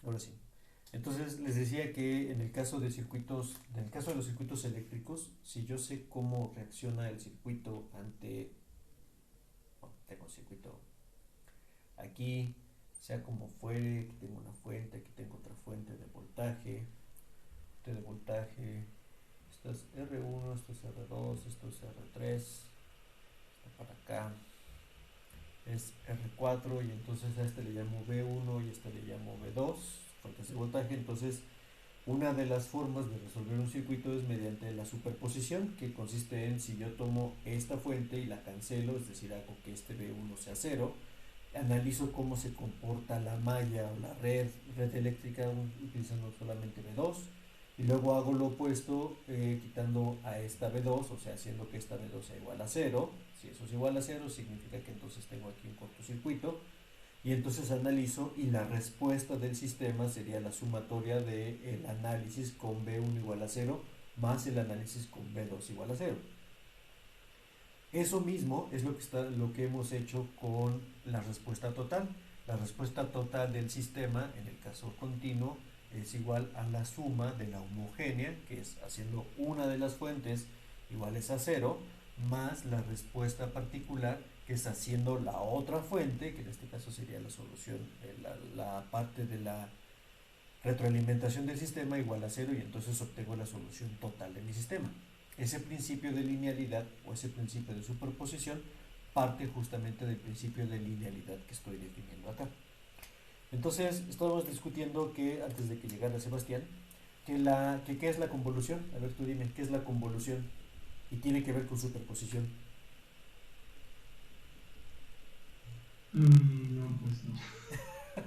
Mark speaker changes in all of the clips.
Speaker 1: Ahora sí. Entonces les decía que en el caso de circuitos, en el caso de los circuitos eléctricos, si yo sé cómo reacciona el circuito ante, bueno, tengo un circuito aquí, sea como fuere, aquí tengo una fuente, aquí tengo otra fuente de voltaje, esto es R1, esto es R2, esto es R3, está para acá, es R4 y entonces a este le llamo B1 y a este le llamo B2, fuentes de voltaje. Entonces una de las formas de resolver un circuito es mediante la superposición, que consiste en si yo tomo esta fuente y la cancelo, es decir, hago que este B1 sea cero, analizo cómo se comporta la malla o la red eléctrica utilizando solamente B2, y luego hago lo opuesto quitando a esta B2, o sea, haciendo que esta B2 sea igual a cero. Si eso es igual a cero, significa que entonces tengo aquí un cortocircuito, y entonces analizo y la respuesta del sistema sería la sumatoria del análisis con B1 igual a cero más el análisis con B2 igual a cero. Eso mismo es lo que hemos hecho con la respuesta total. La respuesta total del sistema, en el caso continuo, es igual a la suma de la homogénea, que es haciendo una de las fuentes iguales a cero, más la respuesta particular, que es haciendo la otra fuente, que en este caso sería la solución, la parte de la retroalimentación del sistema igual a cero, y entonces obtengo la solución total de mi sistema. Ese principio de linealidad o ese principio de superposición parte justamente del principio de linealidad que estoy definiendo acá. Entonces, estábamos discutiendo que antes de que llegara Sebastián, ¿qué es la convolución? A ver, tú dime, ¿qué es la convolución? Y tiene que ver con superposición.
Speaker 2: No, pues no.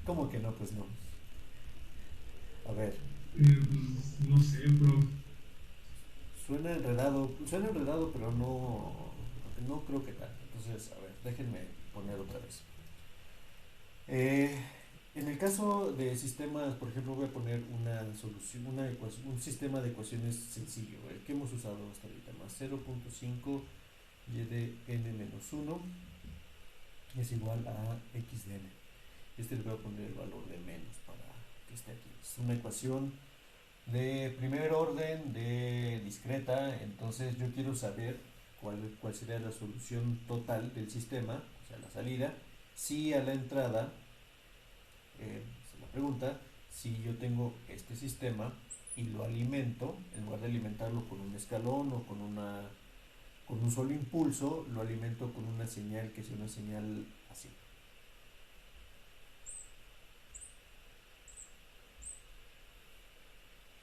Speaker 1: ¿Cómo que no? Pues no. A ver,
Speaker 2: Pues no sé, bro.
Speaker 1: suena enredado, pero no creo que tanto. Entonces, a ver, déjenme poner otra vez. Eh, en el caso de sistemas, por ejemplo, voy a poner una solución, un sistema de ecuaciones sencillo, el que hemos usado hasta ahorita, más 0.5 y de n menos 1 es igual a x de n. Este le voy a poner el valor de menos para que esté aquí. Es una ecuación de primer orden, de discreta, entonces yo quiero saber cuál sería la solución total del sistema, o sea, la salida, si a la entrada se la pregunta, si yo tengo este sistema y lo alimento, en lugar de alimentarlo con un escalón o con un solo impulso, lo alimento con una señal que es una señal así.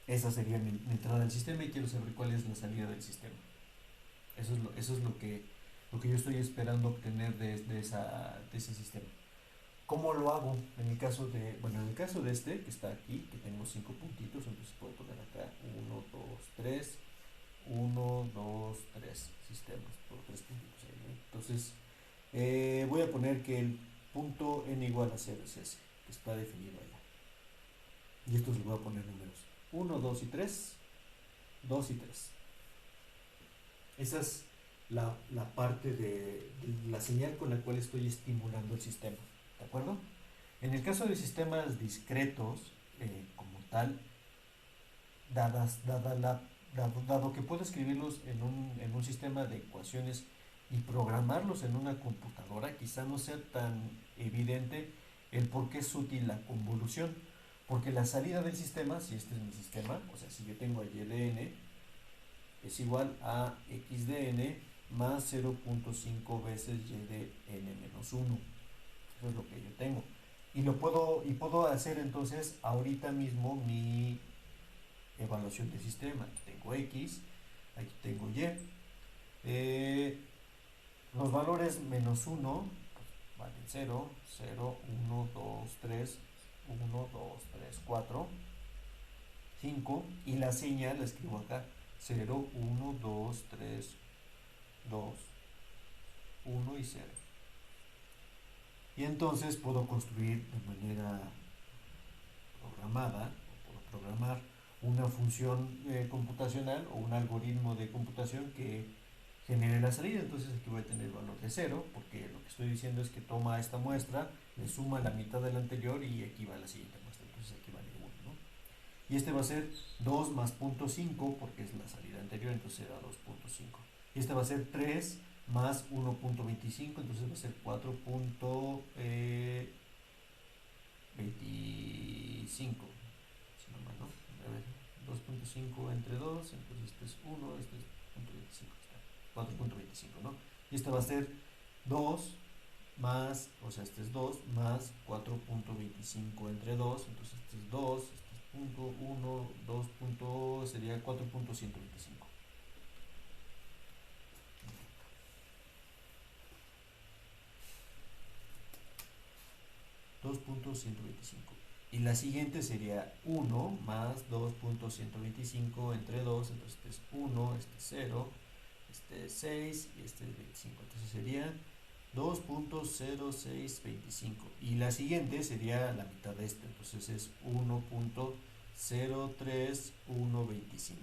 Speaker 1: Esa sería mi entrada al sistema y quiero saber cuál es la salida del sistema. Eso es lo que yo estoy esperando obtener de ese sistema. ¿Cómo lo hago? En el caso de este, que está aquí, que tengo 5 puntitos, entonces puedo poner acá uno 2 3 1 2 3 sistemas, por 3 puntitos ahí, ¿no? Entonces, voy a poner que el punto n igual a 0 es ese, que está definido allá. Y estos les voy a poner números. Uno 2 y 3 2 y 3. Esa es la parte de la señal con la cual estoy estimulando el sistema. ¿De acuerdo? En el caso de sistemas discretos, como tal, dadas, dada la, dado que puedo escribirlos en un sistema de ecuaciones y programarlos en una computadora, quizá no sea tan evidente el por qué es útil la convolución. Porque la salida del sistema, si este es mi sistema, o sea, si yo tengo y de n, es igual a x de n más 0.5 veces y de n menos 1. Eso es lo que yo tengo. Y puedo hacer entonces ahorita mismo mi evaluación del sistema. Aquí tengo x, aquí tengo y. Los valores menos 1 pues, valen 0, 0, 1, 2, 3, 1, 2, 3, 4, 5. Y la señal la escribo acá. 0, 1, 2, 3, 2, 1 y 0. Y entonces puedo construir de manera programada, o puedo programar una función computacional o un algoritmo de computación que genere la salida. Entonces aquí voy a tener el valor de 0, porque lo que estoy diciendo es que toma esta muestra, le suma la mitad de la anterior y aquí va la siguiente muestra. Entonces aquí vale 1, ¿no? Y este va a ser 2 más 0.5 porque es la salida anterior, entonces será 2.5. Y este va a ser 3 más 1.25, entonces va a ser 4.25, si no mal, ¿no? A ver, 2.5 entre 2, entonces este es 1, este es 0.25, está, 4.25, ¿no? Y este va a ser 2 más, o sea, este es 2 más 4.25 entre 2, entonces este es 2, este es punto 1, 2 punto, sería 4.125. 2.125. Y la siguiente sería 1 más 2.125 entre 2, entonces este es 1, este es 0, este es 6 y este es 25. Entonces sería 2.0625. Y la siguiente sería la mitad de este, entonces es 1.03125.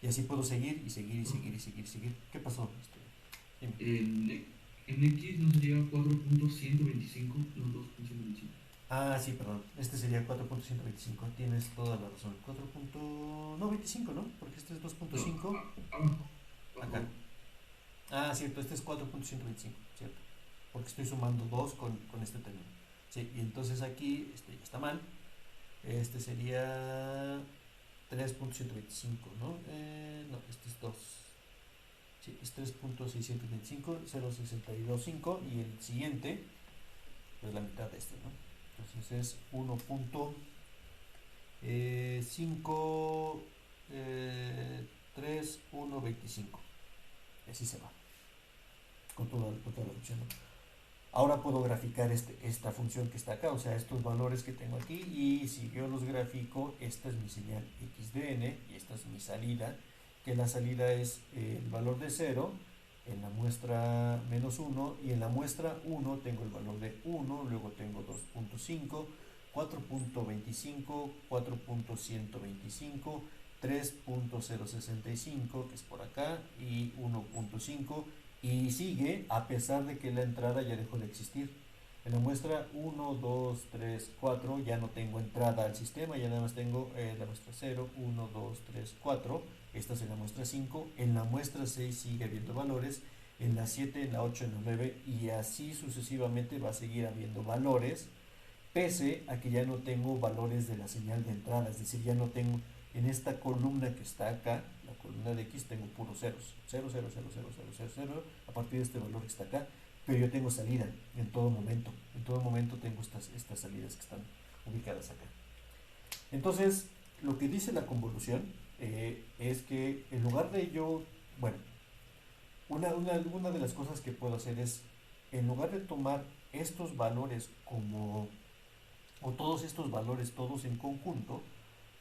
Speaker 1: Y así puedo seguir y seguir y seguir y seguir y seguir. ¿Qué pasó? Dime.
Speaker 2: En X no sería 4.125, no 2.125.
Speaker 1: Ah, sí, perdón. Este sería 4.125. Tienes toda la razón. 4. No, 25, ¿no? Porque este es
Speaker 2: No,
Speaker 1: 2.5.
Speaker 2: abajo,
Speaker 1: Acá.
Speaker 2: abajo.
Speaker 1: Ah, cierto, este es 4.125, cierto. Porque estoy sumando 2 con este término. Sí, y entonces aquí este ya está mal. Este sería 3.125, ¿no? No, este es 2. Sí, es 3.625, 0.625 y el siguiente es la mitad de este, ¿no? Entonces es 1.5, 3, 1.25. Y así se va con toda la función, ¿no? Ahora puedo graficar esta función que está acá, o sea, estos valores que tengo aquí, y si yo los grafico, esta es mi señal x de n y esta es mi salida, que la salida es el valor de 0 en la muestra menos 1, y en la muestra 1 tengo el valor de 1, luego tengo 2.5, 4.25, 4.125, 3.065, que es por acá, y 1.5, y sigue a pesar de que la entrada ya dejó de existir. En la muestra 1, 2, 3, 4 ya no tengo entrada al sistema, ya nada más tengo la muestra 0, 1, 2, 3, 4. Esta es en la muestra 5. En la muestra 6 sigue habiendo valores. En la 7, en la 8, en la 9 y así sucesivamente va a seguir habiendo valores, pese a que ya no tengo valores de la señal de entrada, es decir, ya no tengo en esta columna que está acá, la columna de X, tengo puros ceros, 0, 0, 0, 0, 0, 0, 0, a partir de este valor que está acá, pero yo tengo salida en todo momento tengo estas salidas que están ubicadas acá. Entonces, lo que dice la convolución es que en lugar de yo, bueno, una de las cosas que puedo hacer es, en lugar de tomar estos valores como o todos estos valores todos en conjunto,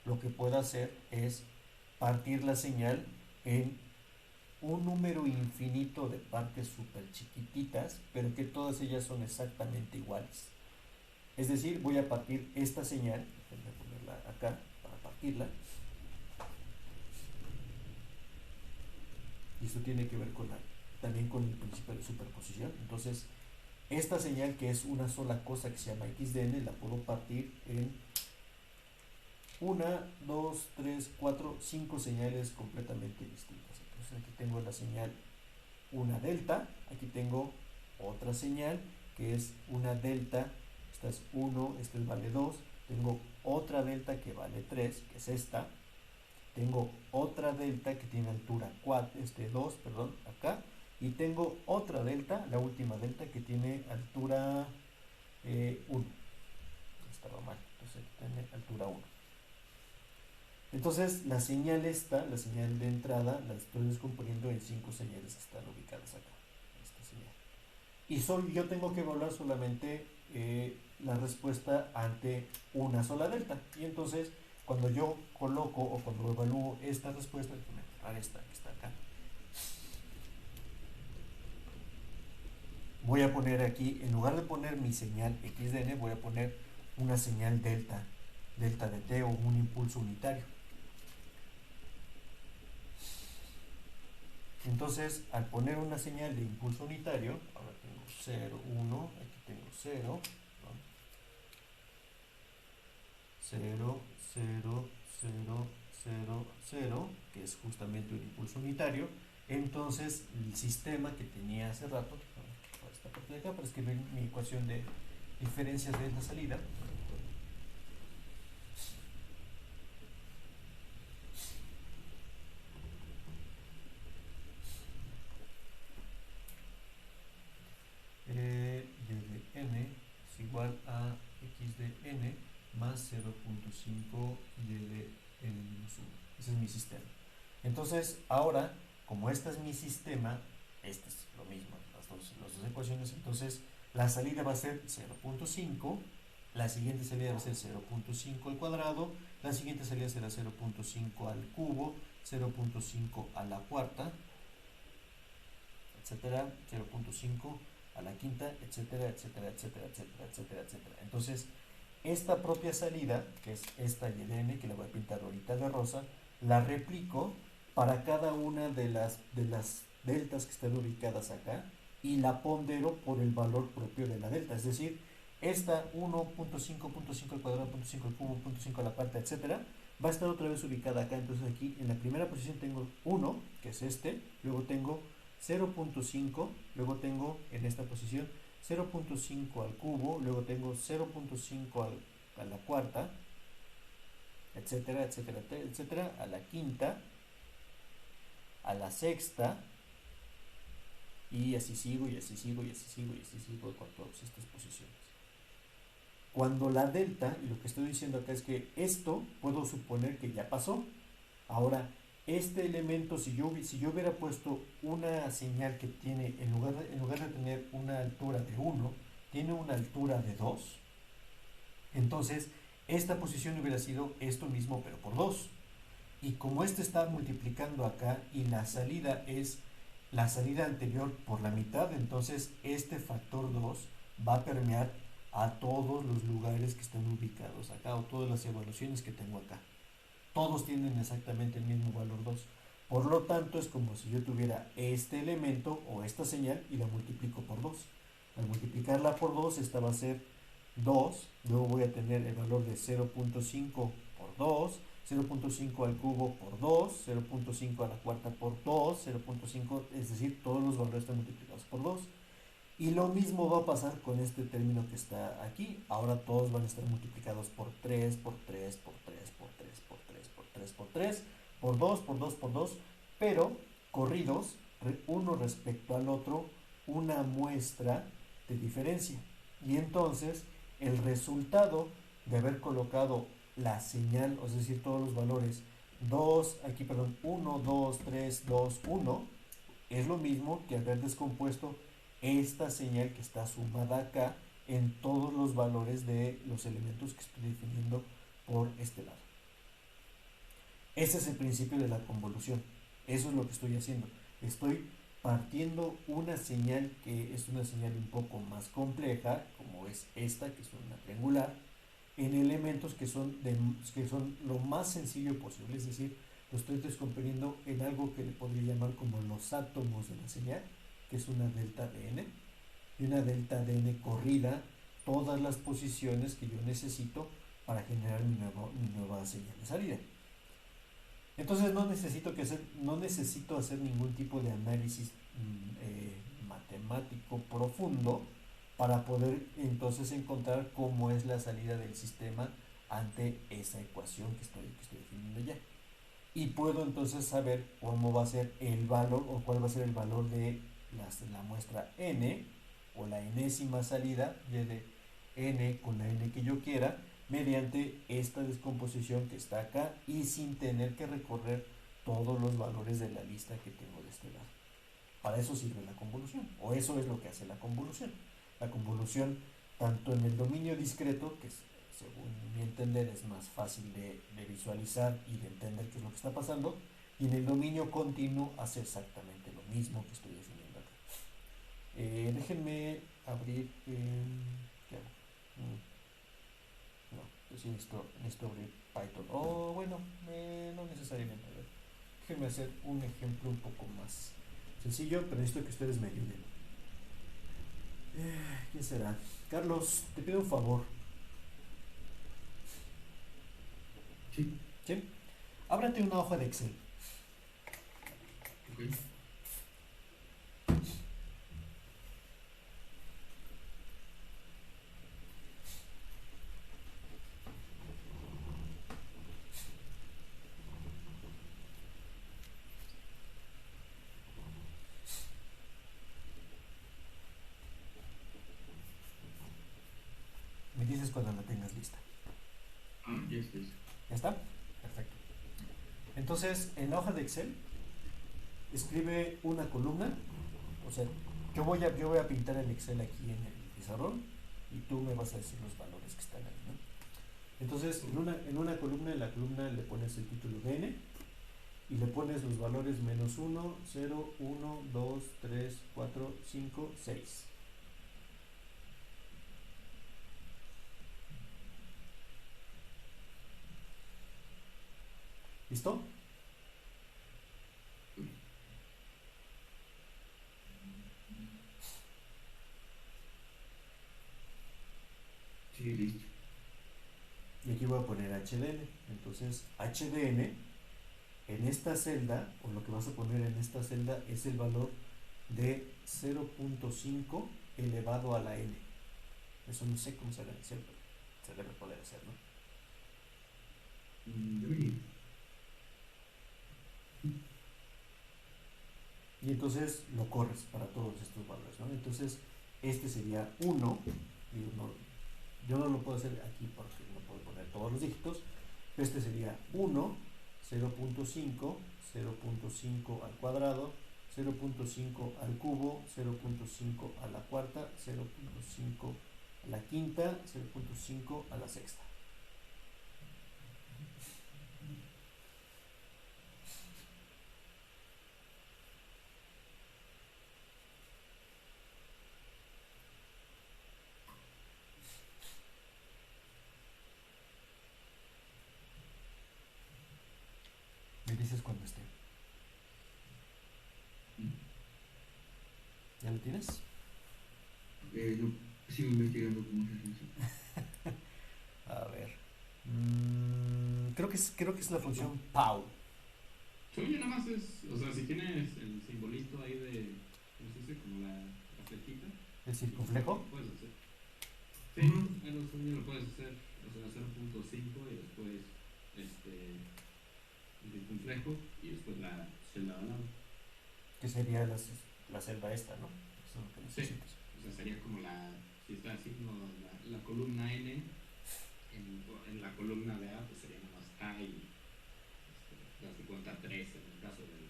Speaker 1: lo que puedo hacer es partir la señal en un número infinito de partes súper chiquititas, pero que todas ellas son exactamente iguales. Es decir, voy a partir esta señal, voy a ponerla acá para partirla, y esto tiene que ver también con el principio de superposición. Entonces, esta señal, que es una sola cosa que se llama xdn, la puedo partir en 1, 2, 3, 4, 5 señales completamente distintas. Entonces aquí tengo la señal una delta, aquí tengo otra señal que es una delta, esta es 1, esta vale 2, tengo otra delta que vale 3, que es esta, tengo otra delta que tiene altura 2, perdón, acá, y tengo otra delta, la última delta, que tiene altura 1. Estaba mal, entonces tiene altura 1. Entonces la señal la señal de entrada, la estoy descomponiendo en 5 señales que están ubicadas acá. Esta señal. Y yo tengo que evaluar solamente la respuesta ante una sola delta. Y entonces, cuando yo coloco o cuando evalúo esta respuesta, déjame borrar esta que está acá, voy a poner aquí, en lugar de poner mi señal xdn, voy a poner una señal delta de t, o un impulso unitario. Entonces, al poner una señal de impulso unitario, ahora tengo 0, 1, aquí tengo 0, ¿no? 0, 0, 0, 0, 0, que es justamente un impulso unitario. Entonces, el sistema que tenía hace rato, por esta parte de acá, para escribir mi ecuación de diferencias de la salida, y de n es igual a x de n más 0.5 y de n menos 1. Ese es mi sistema. Entonces, ahora, como este es mi sistema, este es lo mismo, las dos ecuaciones, entonces la salida va a ser 0.5, la siguiente salida va a ser 0.5 al cuadrado, la siguiente salida será 0.5 al cubo, 0.5 a la cuarta, etcétera, 0.5 a la quinta, etcétera, etcétera, etcétera, etcétera, etcétera, etcétera. Entonces, esta propia salida, que es esta y el n, que la voy a pintar ahorita de rosa, la replico para cada una de las deltas que están ubicadas acá y la pondero por el valor propio de la delta. Es decir, esta 1.5.5 al cuadrado, 0.5 al cubo, 0.5 a la cuarta, etcétera, va a estar otra vez ubicada acá. Entonces aquí en la primera posición tengo 1, que es este, luego tengo 0.5, luego tengo en esta posición 0.5 al cubo, luego tengo 0.5 a la cuarta, etcétera, etcétera, etcétera, a la quinta, a la sexta, y así sigo, y así sigo, y así sigo, y así sigo con todas estas posiciones. Cuando la delta, y lo que estoy diciendo acá es que esto puedo suponer que ya pasó. Ahora, este elemento, si yo hubiera puesto una señal que tiene, en lugar de tener una altura de 1, tiene una altura de 2, entonces esta posición hubiera sido esto mismo, pero por 2. Y como este está multiplicando acá y la salida es la salida anterior por la mitad, entonces este factor 2 va a permear a todos los lugares que están ubicados acá, o todas las evaluaciones que tengo acá. Todos tienen exactamente el mismo valor 2. Por lo tanto, es como si yo tuviera este elemento o esta señal y la multiplico por 2. Al multiplicarla por 2, esta va a ser 2. Luego voy a tener el valor de 0.5 por 2, 0.5 al cubo por 2, 0.5 a la cuarta por 2, 0.5, es decir, todos los valores están multiplicados por 2. Y lo mismo va a pasar con este término que está aquí. Ahora todos van a estar multiplicados por 3, por 3, por 3, por 3, por 3, por 3, por 3, por 2, por 2, por 2, pero corridos uno respecto al otro, una muestra de diferencia. Y entonces el resultado de haber colocado la señal, es decir, todos los valores 2, aquí perdón, 1, 2, 3, 2, 1, es lo mismo que haber descompuesto esta señal que está sumada acá en todos los valores de los elementos que estoy definiendo por este lado. Ese es el principio de la convolución. Eso es lo que estoy haciendo. Estoy partiendo una señal que es una señal un poco más compleja, como es esta, que es una triangular, en elementos que son lo más sencillo posible, es decir, lo estoy descomponiendo en algo que le podría llamar como los átomos de la señal, que es una delta de n, y una delta de n corrida todas las posiciones que yo necesito para generar mi nueva señal de salida. Entonces no necesito hacer ningún tipo de análisis matemático profundo para poder entonces encontrar cómo es la salida del sistema ante esa ecuación que estoy definiendo ya. Y puedo entonces saber cómo va a ser el valor o cuál va a ser el valor de la muestra n o la enésima salida de n con la n que yo quiera mediante esta descomposición que está acá y sin tener que recorrer todos los valores de la lista que tengo de este lado. Para eso sirve la convolución, o eso es lo que hace la convolución. La convolución, tanto en el dominio discreto, que según mi entender es más fácil de visualizar y de entender qué es lo que está pasando, y en el dominio continuo hace exactamente lo mismo que estoy definiendo acá. Déjenme abrir... ¿qué hago? No, pues sí necesito abrir Python. O bueno, no necesariamente. A ver, déjenme hacer un ejemplo un poco más Sencillo, pero necesito que ustedes me ayuden. ¿Quién será? Carlos, te pido un favor.
Speaker 2: Sí.
Speaker 1: ¿Sí? Ábrate una hoja de Excel.
Speaker 2: Ok.
Speaker 1: Me dices cuando la tengas lista.
Speaker 2: Ya estoy.
Speaker 1: ¿Ya está? Perfecto. Entonces, en la hoja de Excel, escribe una columna. O sea, yo voy a pintar el Excel aquí en el pizarrón y tú me vas a decir los valores que están ahí, ¿no? Entonces, en una columna, en la columna le pones el título de n y le pones los valores menos 1, 0, 1, 2, 3, 4, 5, 6. ¿Listo?
Speaker 2: Sí, listo.
Speaker 1: Y aquí voy a poner HDN. Entonces, HDN en esta celda, o lo que vas a poner en esta celda, es el valor de 0.5 elevado a la n. Eso no sé cómo se debe hacer, pero se debe poder hacer, ¿no?
Speaker 2: Debería.
Speaker 1: Y entonces lo corres para todos estos valores, ¿no? Entonces, este sería 1. Digo, no, yo no lo puedo hacer aquí porque no puedo poner todos los dígitos. Este sería 1, 0.5, 0.5 al cuadrado, 0.5 al cubo, 0.5 a la cuarta, 0.5 a la quinta, 0.5 a la sexta. Me dices cuando esté. ¿Ya lo tienes?
Speaker 2: No, sigo investigando cómo se hace eso.
Speaker 1: A ver. Creo que es la función POW.
Speaker 3: Según yo nada más es, o sea, si tienes el simbolito ahí de, ¿cómo se dice? Como la flechita.
Speaker 1: ¿El
Speaker 3: Lo
Speaker 1: circunflejo?
Speaker 3: puedes hacer. Sí,
Speaker 2: Ujú.
Speaker 3: ahí según yo lo puedes hacer, o sea, 0.5 y después, el circunflejo y después la celda de al lado.
Speaker 1: Que sería la celda esta, ¿no? Eso es lo que
Speaker 3: Sí,
Speaker 1: necesitas.
Speaker 3: o sea, sería como si está así como la columna N, en la columna de A, pues sería nada más A y das de cuenta 3 en el caso del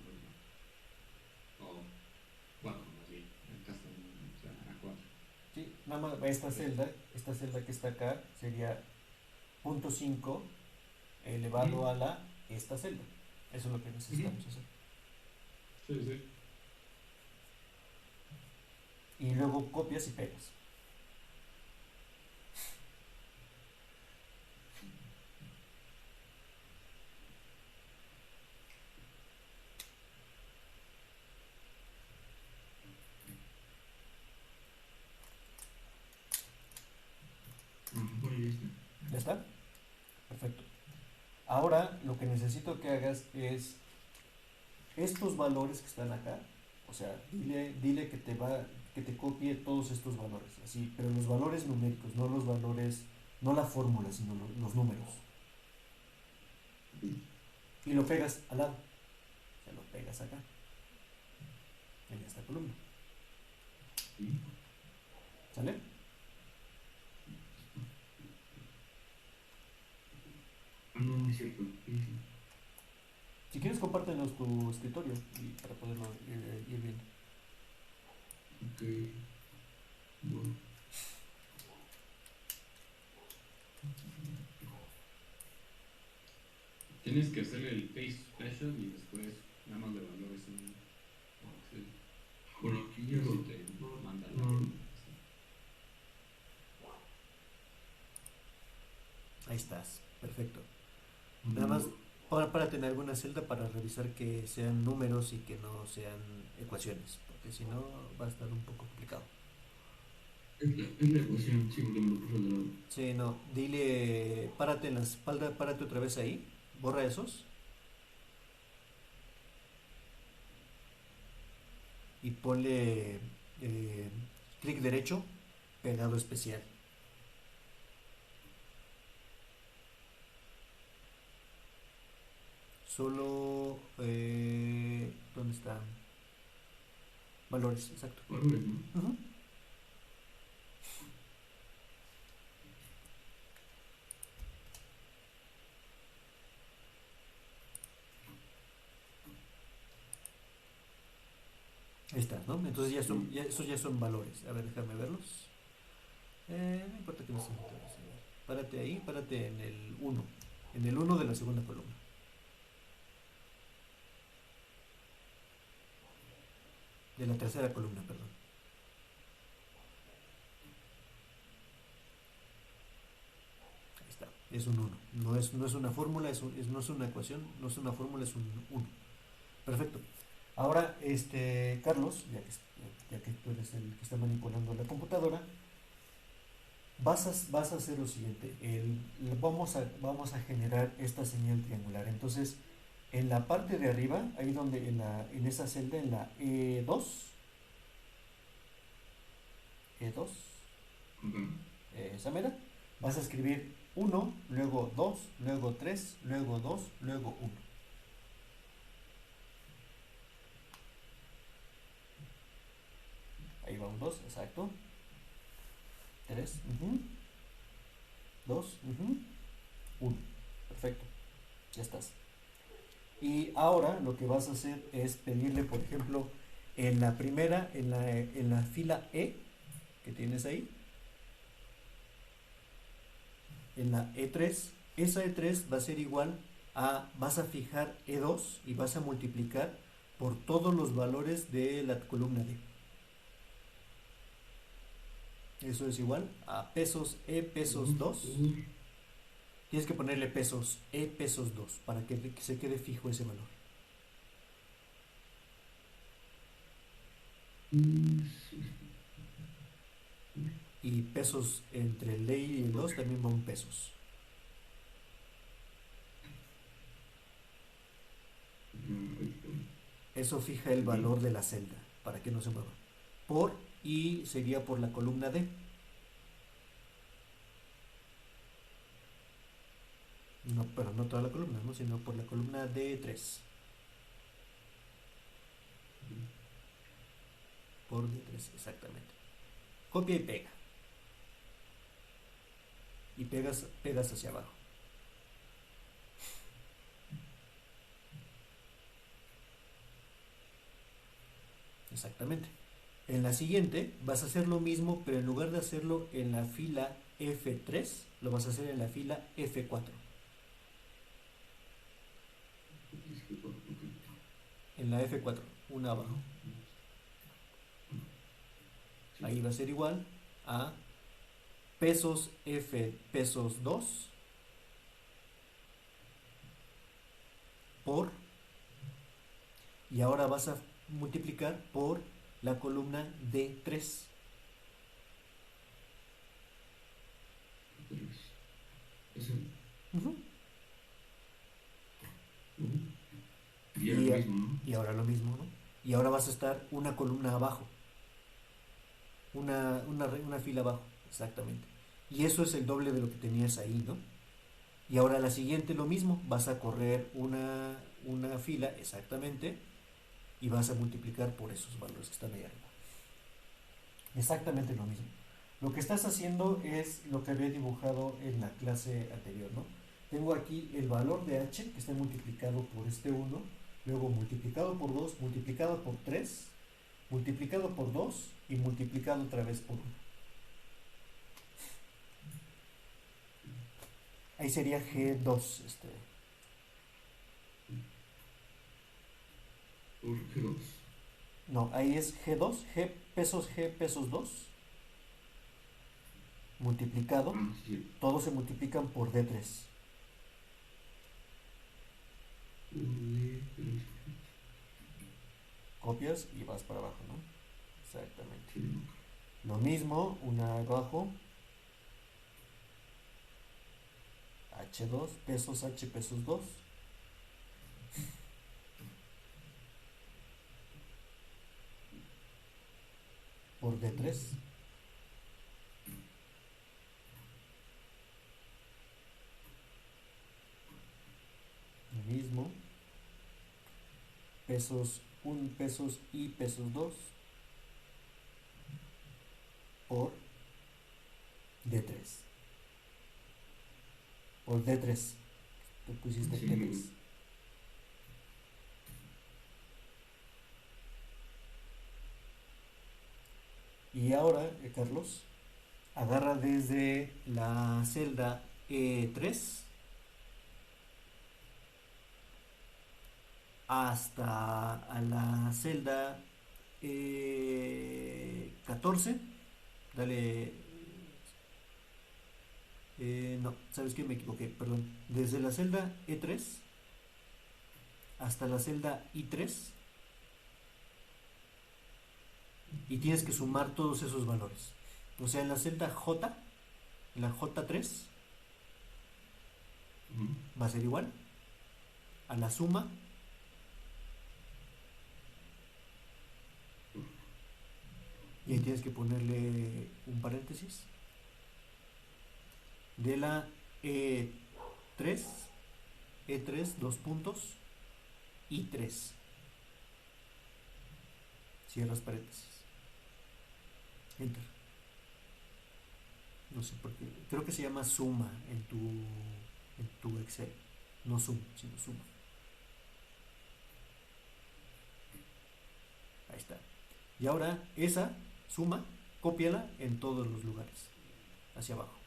Speaker 3: normal. O 4 más bien, en el caso o sea, a 4.
Speaker 1: Sí, nada más
Speaker 3: Entonces,
Speaker 1: esta celda que está acá sería 0.5 elevado
Speaker 2: Ujú.
Speaker 1: a esta celda. Eso es lo que
Speaker 2: Ujú.
Speaker 1: necesitamos hacer.
Speaker 3: sí, sí.
Speaker 1: Y luego copias y pegas.
Speaker 2: Bueno, ya está.
Speaker 1: ¿Ya está? Perfecto. Ahora lo que necesito que hagas es estos valores que están acá, o sea, dile que te copie todos estos valores, así, pero los valores numéricos, no los valores, no la fórmula, sino los números. Y lo pegas al lado, se lo pegas acá, en esta columna.
Speaker 2: Sí.
Speaker 1: ¿Sale?
Speaker 2: Ah, no, no es cierto. Sí, sí.
Speaker 1: Si quieres, compártenos tu escritorio y para poderlo ir viendo.
Speaker 2: Ok. Bueno.
Speaker 3: Tienes que hacer el face special y después nada más de valores en Excel.
Speaker 2: Bueno, aquí
Speaker 3: Y
Speaker 2: ya
Speaker 3: así
Speaker 2: lo.
Speaker 3: te manda la.
Speaker 2: No,
Speaker 1: Ahí estás, perfecto. Nada más
Speaker 2: no.
Speaker 1: para tener alguna celda para revisar que sean números y que no sean ecuaciones, porque si no va a estar un poco complicado.
Speaker 2: Es la ecuación, sí, porque me lo puso al lado.
Speaker 1: Sí, no, dile, párate en la espalda, párate otra vez ahí, borra esos y ponle eh, clic derecho, pegado especial. Solo, ¿dónde está? Valores, exacto.
Speaker 2: Valores, ¿no?
Speaker 1: Ujú. Ahí está, ¿no? Entonces esos ya son valores. A ver, déjame verlos. No importa que no se me interese. Párate ahí, párate en el uno. En el uno de la segunda columna. De la tercera columna, perdón. Ahí está. Es un uno. No es una fórmula, no es una ecuación, no es una fórmula, es un uno. Perfecto. Ahora, Carlos, ya que tú eres el que está manipulando la computadora, vas a hacer lo siguiente. Vamos a generar esta señal triangular. Entonces, en la parte de arriba, ahí donde en esa celda, en la E2,
Speaker 2: Acá.
Speaker 1: esa mera, vas a escribir uno, luego 2, luego 3, luego 2, luego uno. Ahí va un 2, exacto. 3, 2, 1. Perfecto. Ya estás. Y ahora lo que vas a hacer es pedirle, por ejemplo, en la primera, en la fila E que tienes ahí, en la E3, esa E3 va a ser igual vas a fijar E2 y vas a multiplicar por todos los valores de la columna D. Eso es igual a pesos E pesos 2. Tienes que ponerle pesos E pesos 2 para que se quede fijo ese valor. Y pesos entre el D y el 2 también van pesos. Eso fija el valor de la celda para que no se mueva. Y sería por la columna D. No, pero no toda la columna, ¿no? Sino por la columna D3. Por D3, exactamente. Copia y pega. Y pegas hacia abajo. Exactamente. En la siguiente vas a hacer lo mismo, pero en lugar de hacerlo en la fila F3, lo vas a hacer en la fila F4. En la F4, una abajo. Ahí va a ser igual a pesos F pesos 2 por, y ahora vas a multiplicar por la columna D3. Uh-huh. Y ahora lo mismo, ¿no? Y ahora vas a estar una columna abajo. Una fila abajo, exactamente. Y eso es el doble de lo que tenías ahí, ¿no? Y ahora la siguiente lo mismo, vas a correr una fila exactamente y vas a multiplicar por esos valores que están ahí arriba. Exactamente lo mismo. Lo que estás haciendo es lo que había dibujado en la clase anterior, ¿no? Tengo aquí el valor de h que está multiplicado por este 1, luego multiplicado por 2, multiplicado por 3, multiplicado por 2 y multiplicado otra vez por 1. Ahí sería G2.
Speaker 2: Por G2.
Speaker 1: No, ahí es G2, G pesos 2, multiplicado,
Speaker 2: Sí.
Speaker 1: todos se multiplican por D3.
Speaker 2: Joder,
Speaker 1: Copias y vas para abajo, ¿no? Exactamente.
Speaker 2: sí,
Speaker 1: Lo mismo, una abajo, H2, pesos H, pesos 2. Por D3. Lo mismo, pesos 1, pesos y pesos 2 por D3. Por D3. Tú pusiste
Speaker 2: sí,
Speaker 1: D3. Y ahora, Carlos, agarra desde la celda E3 hasta a la celda E14. Dale. No, ¿sabes qué? Me equivoqué, perdón. Desde la celda E3 hasta la celda I3 y tienes que sumar todos esos valores. O sea, en la celda J, en la J3, va a ser igual a la suma y ahí tienes que ponerle un paréntesis de la E3, E3, dos puntos, I3. Cierras paréntesis. Enter. No sé por qué. Creo que se llama suma en tu Excel. No sum, sino suma. Ahí está. Y ahora esa suma, cópiala en todos los lugares. Hacia abajo.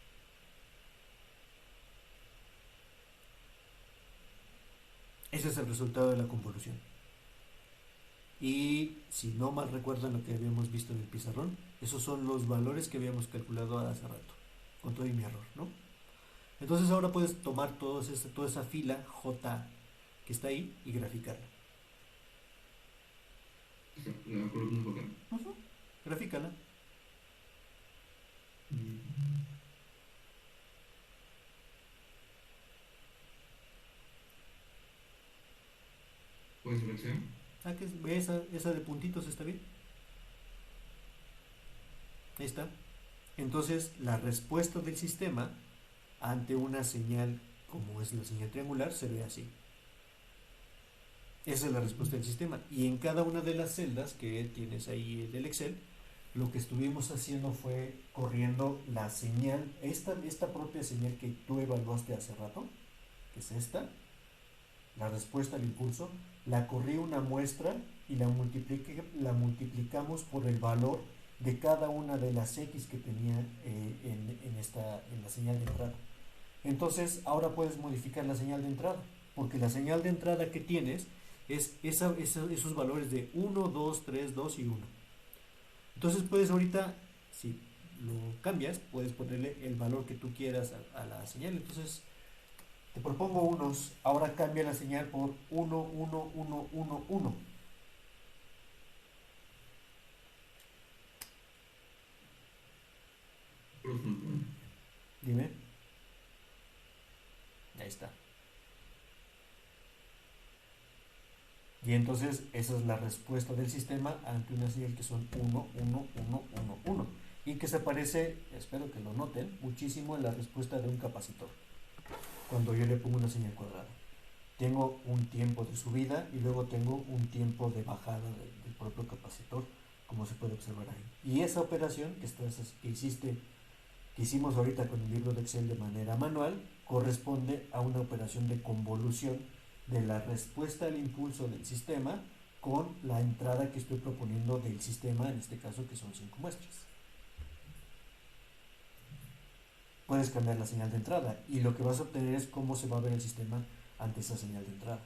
Speaker 1: Ese es el resultado de la convolución. Y si no mal recuerdan lo que habíamos visto en el pizarrón, esos son los valores que habíamos calculado hace rato, con todo y mi error, ¿no? Entonces ahora puedes tomar toda esa fila J que está ahí y graficarla.
Speaker 2: la columna J.
Speaker 1: Grafícala.
Speaker 2: ¿Puede seleccionar?
Speaker 1: Ah, que esa de puntitos está bien. Ahí está. Entonces la respuesta del sistema ante una señal como es la señal triangular se ve así. Esa es la respuesta del sistema. Y en cada una de las celdas que tienes ahí del Excel, lo que estuvimos haciendo fue corriendo la señal, esta propia señal que tú evaluaste hace rato, que es esta, la respuesta al impulso, la corrí una muestra y la multiplicamos por el valor de cada una de las X que tenía en la señal de entrada. Entonces ahora puedes modificar la señal de entrada, porque la señal de entrada que tienes es esos valores de 1, 2, 3, 2 y 1. Entonces puedes ahorita, si lo cambias, puedes ponerle el valor que tú quieras a la señal. Entonces te propongo unos, ahora cambia la señal por 1, 1, 1, 1, 1. Dime. Ahí está. Y entonces esa es la respuesta del sistema ante una señal que son 1, 1, 1, 1, 1. Y que se parece, espero que lo noten, muchísimo en la respuesta de un capacitor. Cuando yo le pongo una señal cuadrada. Tengo un tiempo de subida y luego tengo un tiempo de bajada del propio capacitor, como se puede observar ahí. Y esa operación que hicimos ahorita con el libro de Excel de manera manual, corresponde a una operación de convolución de la respuesta al impulso del sistema con la entrada que estoy proponiendo del sistema, en este caso que son 5 muestras. Puedes cambiar la señal de entrada y lo que vas a obtener es cómo se va a ver el sistema ante esa señal de entrada.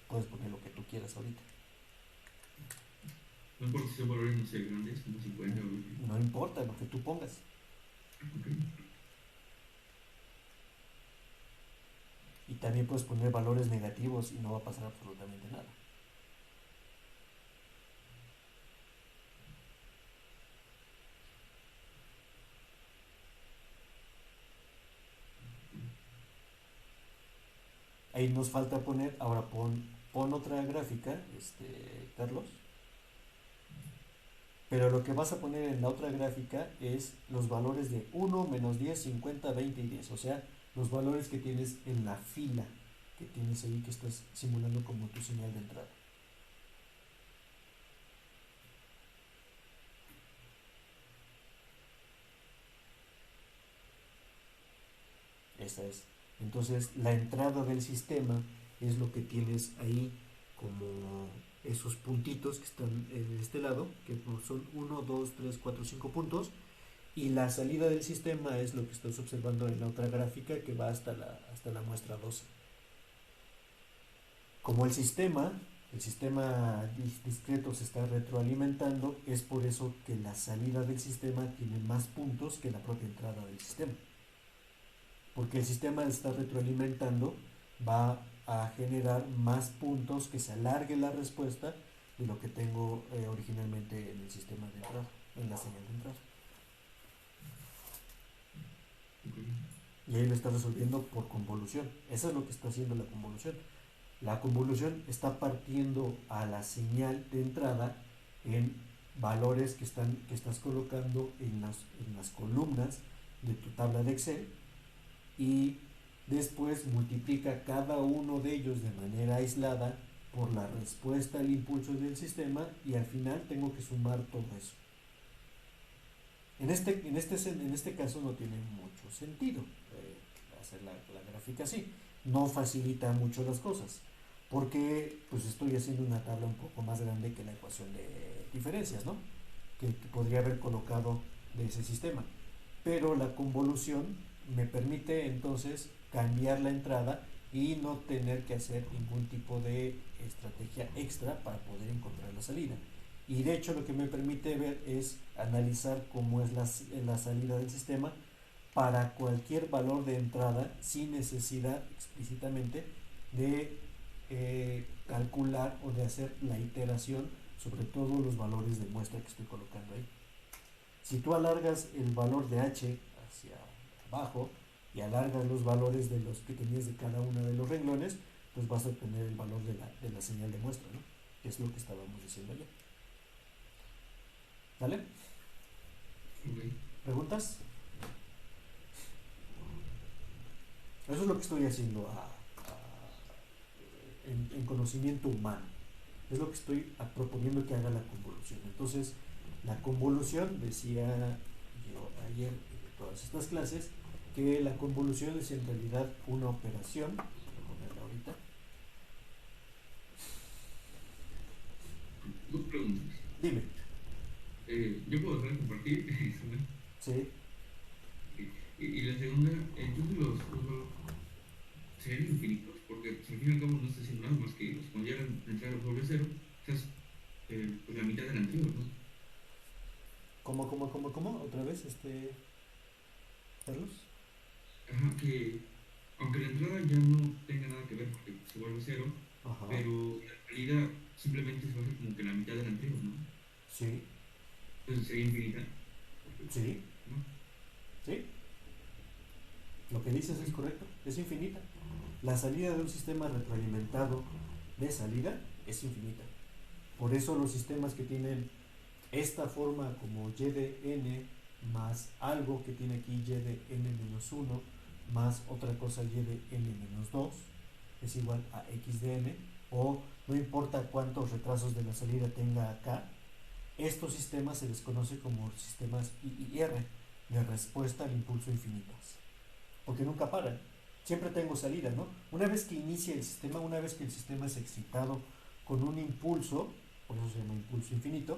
Speaker 1: Puedes poner lo que tú quieras ahorita.
Speaker 2: No importa si son valores, no sé, grandes, como 50 o...
Speaker 1: No importa lo que tú pongas.
Speaker 2: Okay.
Speaker 1: también puedes poner valores negativos y no va a pasar absolutamente nada. Ahí nos falta poner, ahora pon otra gráfica, Carlos. Pero lo que vas a poner en la otra gráfica es los valores de 1, menos 10, 50, 20 y 10. O sea, los valores que tienes en la fila que tienes ahí que estás simulando como tu señal de entrada. Esa es. Entonces, la entrada del sistema es lo que tienes ahí como esos puntitos que están en este lado, que son 1, 2, 3, 4, 5 puntos, y la salida del sistema es lo que estás observando en la otra gráfica que va hasta la muestra 12. Como el sistema discreto se está retroalimentando, es por eso que la salida del sistema tiene más puntos que la propia entrada del sistema. Porque el sistema está retroalimentando, va a generar más puntos, que se alargue la respuesta de lo que tengo originalmente en el sistema de entrada, en la señal de entrada. Y ahí lo está resolviendo por convolución. Eso es lo que está haciendo la convolución. La convolución está partiendo a la señal de entrada en valores que estás colocando en las columnas de tu tabla de Excel, y después multiplica cada uno de ellos de manera aislada por la respuesta al impulso del sistema, y al final tengo que sumar todo eso. En este caso no tiene mucho sentido hacer la gráfica así. No facilita mucho las cosas, porque pues estoy haciendo una tabla un poco más grande que la ecuación de diferencias, ¿no? Que podría haber colocado de ese sistema. Pero la convolución me permite entonces cambiar la entrada y no tener que hacer ningún tipo de estrategia extra para poder encontrar la salida. Y de hecho lo que me permite ver es analizar cómo es la salida del sistema para cualquier valor de entrada, sin necesidad explícitamente de calcular o de hacer la iteración sobre todos los valores de muestra que estoy colocando ahí. Si tú alargas el valor de h hacia abajo y alargas los valores de los que tenías de cada uno de los renglones, pues vas a obtener el valor de la señal de muestra, ¿no? Que es lo que estábamos diciendo ayer. ¿Vale?
Speaker 2: Okay.
Speaker 1: ¿Preguntas? Eso es lo que estoy haciendo en conocimiento humano. Es lo que estoy proponiendo que haga la convolución. Entonces, la convolución, decía yo ayer en todas estas clases, que la convolución es en realidad una operación. Voy a ponerla ahorita.
Speaker 2: Dos preguntas.
Speaker 1: Dime.
Speaker 2: ¿Yo puedo dejar de compartir?
Speaker 1: Sí.
Speaker 2: Y la segunda, entonces los serían infinitos, porque pues, al fin y al cabo no está haciendo nada más que los cuando llegan a entrar sobre cero, estás pues la mitad del anterior, ¿no?
Speaker 1: ¿Cómo? ¿Otra vez, Carlos?
Speaker 2: Ajá, que aunque la entrada ya no tenga nada que ver porque se vuelve cero,
Speaker 1: Ajá.
Speaker 2: pero la salida simplemente se va a hacer como que la mitad del anterior, ¿no?
Speaker 1: Sí.
Speaker 2: Entonces sería infinita.
Speaker 1: Sí.
Speaker 2: ¿No?
Speaker 1: Sí. Lo que dices es correcto, es infinita. La salida de un sistema retroalimentado de salida es infinita. Por eso los sistemas que tienen esta forma como y de n más algo que tiene aquí y de n-1 más otra cosa y de n-2 es igual a x de n, o no importa cuántos retrasos de la salida tenga acá, estos sistemas se les conoce como sistemas IIR, de respuesta al impulso infinitas, porque nunca paran, siempre tengo salida, ¿no? Una vez que inicia el sistema, una vez que el sistema es excitado con un impulso, por eso se llama impulso infinito,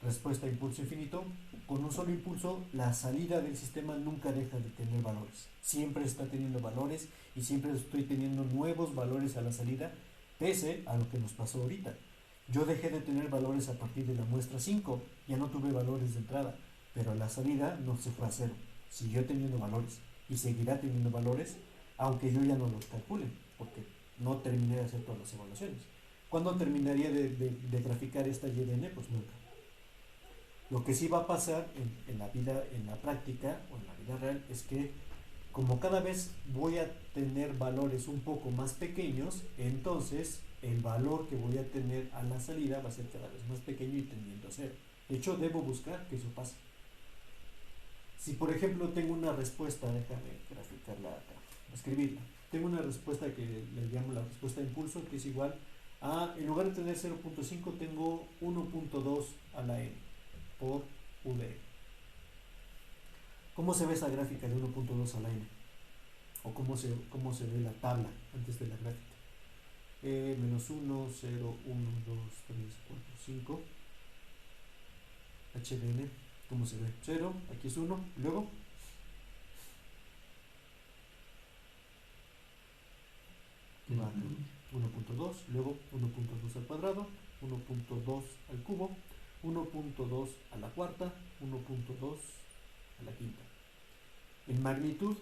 Speaker 1: respuesta a impulso infinito, con un solo impulso, la salida del sistema nunca deja de tener valores, siempre está teniendo valores y siempre estoy teniendo nuevos valores a la salida, pese a lo que nos pasó ahorita. Yo dejé de tener valores a partir de la muestra 5, ya no tuve valores de entrada, pero la salida no se fue a 0, siguió teniendo valores y seguirá teniendo valores, aunque yo ya no los calcule. porque no terminé de hacer todas las evaluaciones. ¿Cuándo terminaría de graficar esta y de n? Pues nunca. Lo que sí va a pasar en la vida, en la práctica o en la vida real, es que como cada vez voy a tener valores un poco más pequeños, entonces el valor que voy a tener a la salida va a ser cada vez más pequeño y tendiendo a cero. De hecho, debo buscar que eso pase. Si por ejemplo tengo una respuesta, déjame graficarla acá, escribirla. Tengo una respuesta que le llamo la respuesta de impulso, que es igual a, en lugar de tener 0.5, tengo 1.2 a la n por v. ¿Cómo se ve esa gráfica de 1.2 a la n? ¿O cómo se ve la tabla antes de la gráfica? Menos 1, 0, 1, 2, 3, 4, 5. HDN, ¿cómo se ve? 0, aquí es 1, luego va 1.2, luego 1.2 al cuadrado, 1.2 al cubo, 1.2 a la cuarta, 1.2 a la quinta. En magnitud,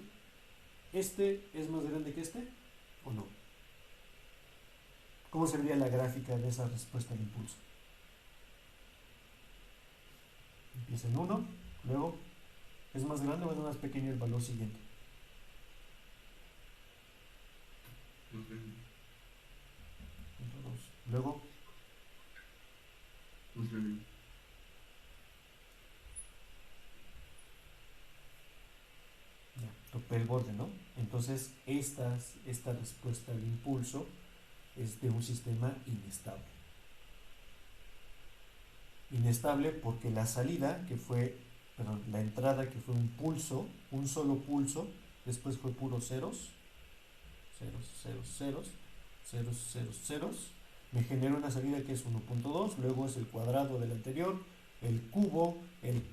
Speaker 1: ¿este es más grande que este o no? ¿Cómo se vería la gráfica de esa respuesta al impulso? Empieza en 1, luego ¿es más grande o es más pequeño el valor siguiente?
Speaker 2: Más grande.
Speaker 1: 2, luego
Speaker 2: Más grande.
Speaker 1: ya, topé el borde, ¿no? Entonces esta respuesta al impulso es de un sistema inestable. Inestable porque la salida, que fue, perdón, la entrada, que fue un pulso, un solo pulso, después fue puros ceros, ceros, ceros, ceros, ceros, ceros, ceros, me genera una salida que es 1.2, luego es el cuadrado del anterior, el cubo,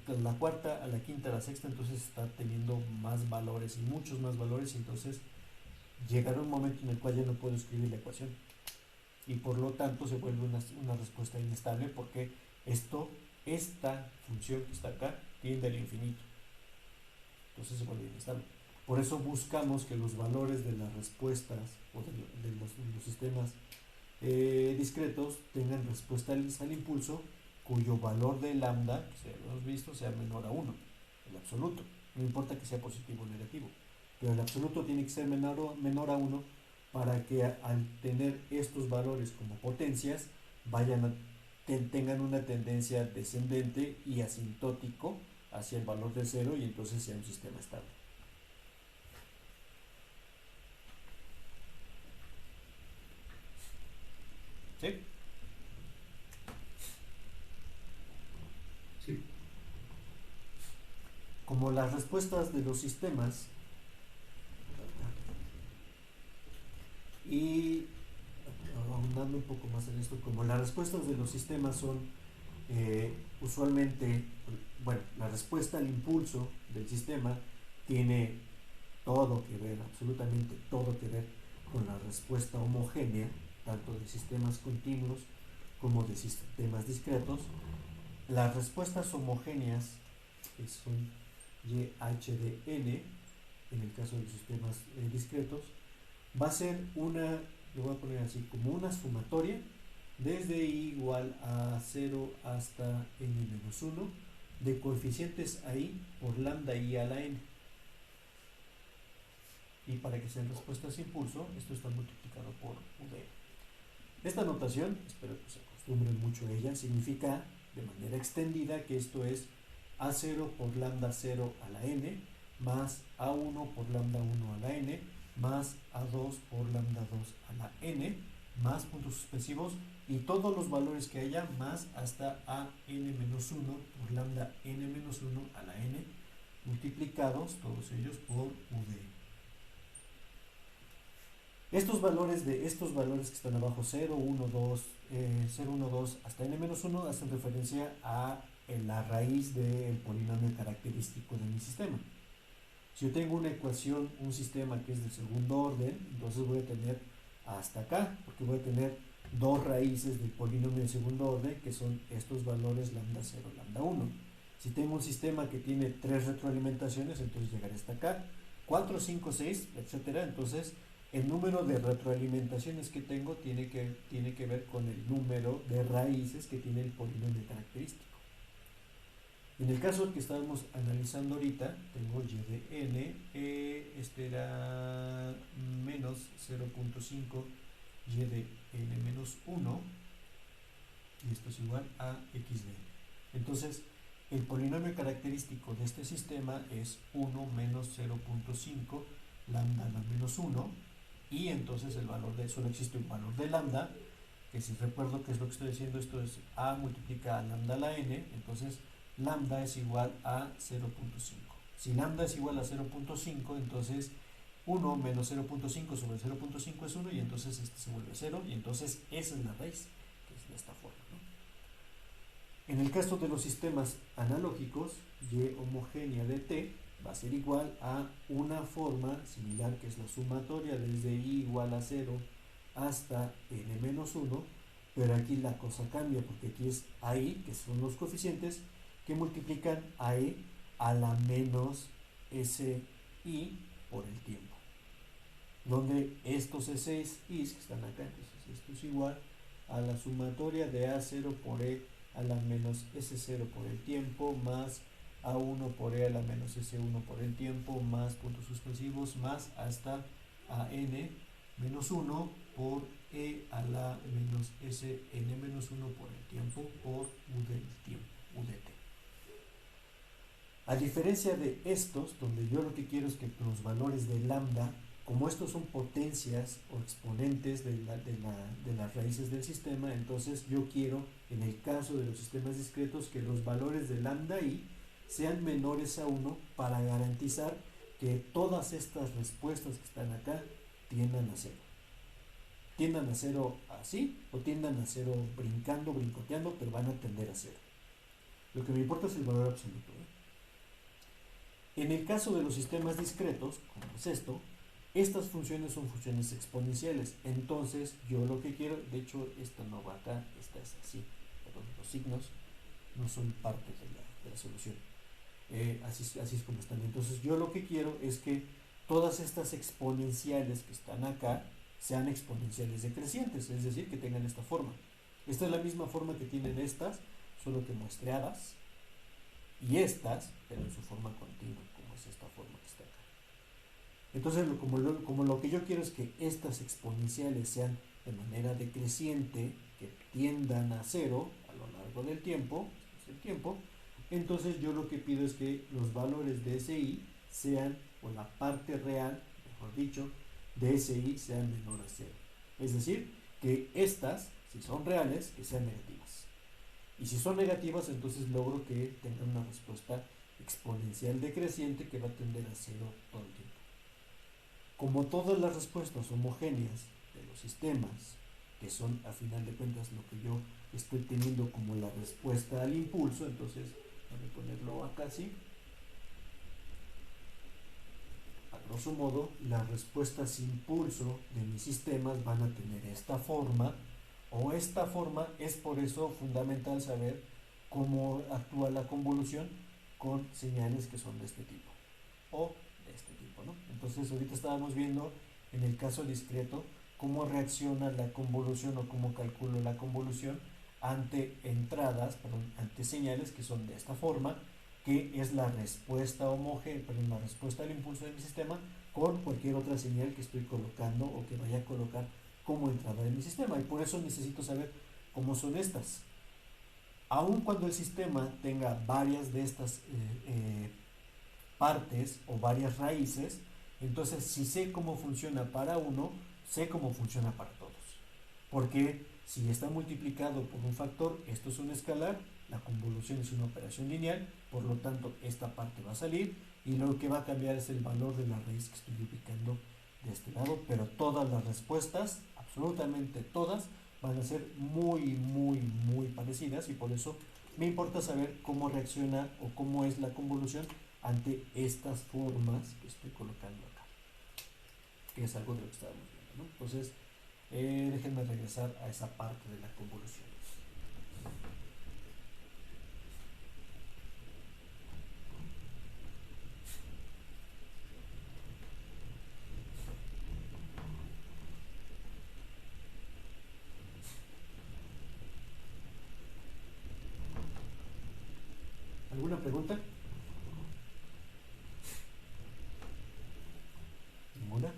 Speaker 1: la cuarta, a la quinta, a la sexta, entonces está teniendo más valores y muchos más valores, entonces llegará un momento en el cual ya no puedo escribir la ecuación y por lo tanto se vuelve una respuesta inestable porque esta función que está acá tiende al infinito, entonces se vuelve inestable. Por eso buscamos que los valores de las respuestas o de los sistemas discretos tengan respuesta al impulso cuyo valor de lambda, que ya lo hemos visto, sea menor a 1, el absoluto. No importa que sea positivo o negativo, pero el absoluto tiene que ser menor a 1 para que al tener estos valores como potencias tengan una tendencia descendente y asintótico hacia el valor de 0 y entonces sea un sistema estable. ¿Sí?
Speaker 2: Sí.
Speaker 1: Como las respuestas de los sistemas y ahondando un poco más en esto, como las respuestas de los sistemas son usualmente, bueno, la respuesta al impulso del sistema tiene todo que ver, absolutamente todo que ver con la respuesta homogénea, tanto de sistemas continuos como de sistemas discretos. Las respuestas homogéneas, que son YH de N, en el caso de los sistemas discretos, va a ser una, lo voy a poner así, como una sumatoria desde i igual a 0 hasta n-1 de coeficientes a i por lambda i a la n. Y para que sean respuestas de impulso, esto está multiplicado por v. Esta notación, espero que se acostumbren mucho a ella, significa de manera extendida que esto es a0 por lambda 0 a la n más a1 por lambda 1 a la n más a2 por lambda 2 a la n más puntos suspensivos y todos los valores que haya más hasta a n-1 por lambda n-1 a la n multiplicados todos ellos por v. Estos valores que están abajo, 0, 1, 2, 0, 1, 2 hasta n-1 hacen referencia a la raíz del polinomio característico de mi sistema. Si yo tengo una ecuación, un sistema que es de segundo orden, entonces voy a tener hasta acá, porque voy a tener dos raíces del polinomio de segundo orden, que son estos valores lambda 0, lambda 1. Si tengo un sistema que tiene tres retroalimentaciones, entonces llegaré hasta acá, 4, 5, 6, etcétera, entonces el número de retroalimentaciones que tengo tiene que ver con el número de raíces que tiene el polinomio característico. En el caso que estábamos analizando ahorita, tengo y de n, este era menos 0.5 y de n menos 1, y esto es igual a xd. Entonces, el polinomio característico de este sistema es 1 menos 0.5 lambda a la menos 1, y entonces el valor de, solo existe un valor de lambda, que si recuerdo que es lo que estoy diciendo, esto es a multiplica a lambda a la n, entonces lambda es igual a 0.5. Si lambda es igual a 0.5, entonces 1 menos 0.5 sobre 0.5 es 1, y entonces este se vuelve 0, y entonces esa es la raíz, que es de esta forma, ¿no? En el caso de los sistemas analógicos, y homogénea de t va a ser igual a una forma similar, que es la sumatoria desde i igual a 0 hasta n menos 1, pero aquí la cosa cambia, porque aquí es AI, que son los coeficientes que multiplican a e a la menos si por el tiempo, donde estos s i's que están acá, entonces esto es igual a la sumatoria de a0 por e a la menos s0 por el tiempo, más a1 por e a la menos s1 por el tiempo, más puntos suspensivos, más hasta a n menos 1 por e a la menos sn menos 1 por el tiempo por u del tiempo, u de t. A diferencia de estos, donde yo lo que quiero es que los valores de lambda, como estos son potencias o exponentes de las raíces del sistema, entonces yo quiero, en el caso de los sistemas discretos, que los valores de lambda i sean menores a 1 para garantizar que todas estas respuestas que están acá tiendan a 0. Tiendan a 0 así, o tiendan a 0 brincando, brincoteando, pero van a tender a 0. Lo que me importa es el valor absoluto, ¿eh? En el caso de los sistemas discretos, como es esto, estas funciones son funciones exponenciales. Entonces, yo lo que quiero, de hecho, esta no va acá, esta es así, perdón, los signos no son parte de la solución. Así es como están. Entonces, yo lo que quiero es que todas estas exponenciales que están acá sean exponenciales decrecientes, es decir, que tengan esta forma. Esta es la misma forma que tienen estas, solo que muestreadas, y estas, pero en su forma continua, como es esta forma que está acá. Entonces, como lo que yo quiero es que estas exponenciales sean de manera decreciente, que tiendan a 0 a lo largo del tiempo, este es el tiempo, entonces yo lo que pido es que los valores de SI sean, o la parte real, mejor dicho, de SI sean menor a 0. Es decir, que estas, si son reales, que sean negativas. Y si son negativas, entonces logro que tengan una respuesta exponencial decreciente que va a tender a 0 todo el tiempo. Como todas las respuestas homogéneas de los sistemas, que son a final de cuentas lo que yo estoy teniendo como la respuesta al impulso, entonces voy a ponerlo acá así. A grosso modo, las respuestas impulso de mis sistemas van a tener esta forma, o esta forma. Es por eso fundamental saber cómo actúa la convolución con señales que son de este tipo o de este tipo, ¿no? Entonces ahorita estábamos viendo en el caso discreto cómo reacciona la convolución o cómo calculo la convolución ante ante señales que son de esta forma, que es la respuesta la respuesta al impulso de mi sistema con cualquier otra señal que estoy colocando o que vaya a colocar como entrada de mi sistema, y por eso necesito saber cómo son estas. Aun cuando el sistema tenga varias de estas partes o varias raíces, entonces si sé cómo funciona para uno, sé cómo funciona para todos. Porque si está multiplicado por un factor, esto es un escalar, la convolución es una operación lineal, por lo tanto esta parte va a salir, y lo que va a cambiar es el valor de la raíz que estoy ubicando de este lado, pero todas las respuestas, absolutamente todas, van a ser muy parecidas, y por eso me importa saber cómo reacciona o cómo es la convolución ante estas formas que estoy colocando acá, que es algo de lo que estábamos viendo, ¿no? Entonces, déjenme regresar a esa parte de la convolución. pregunta? ¿Ninguna?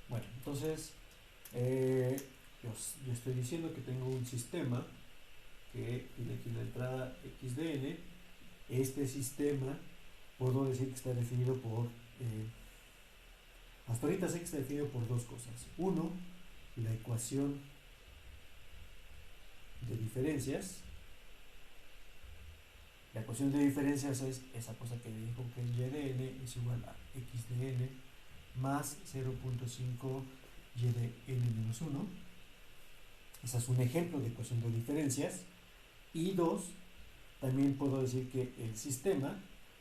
Speaker 1: Bueno, entonces yo estoy diciendo que tengo un sistema que tiene aquí la entrada xdn. Este sistema puedo decir que está definido por hasta ahorita sé que está definido por dos cosas. Uno, la ecuación de diferencias. La ecuación de diferencias es esa cosa que dijo que y de n es igual a x de n más 0.5 y de n menos 1. Ese es un ejemplo de ecuación de diferencias. Y dos, también puedo decir que el sistema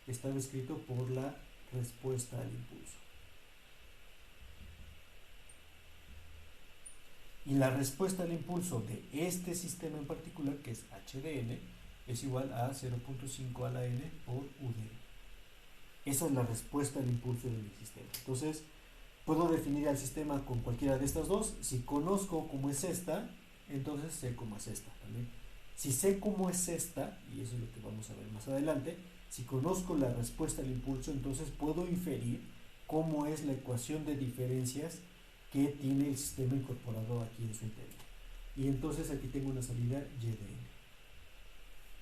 Speaker 1: está descrito por la respuesta al impulso. Y la respuesta al impulso de este sistema en particular, que es h de n, es igual a 0.5 a la n por u de n. Esa es la respuesta al impulso de mi sistema. Entonces, puedo definir al sistema con cualquiera de estas dos. Si conozco cómo es esta, entonces sé cómo es esta también. Si sé cómo es esta, y eso es lo que vamos a ver más adelante, si conozco la respuesta al impulso, entonces puedo inferir cómo es la ecuación de diferencias que tiene el sistema incorporado aquí en su interior. Y entonces aquí tengo una salida y de n.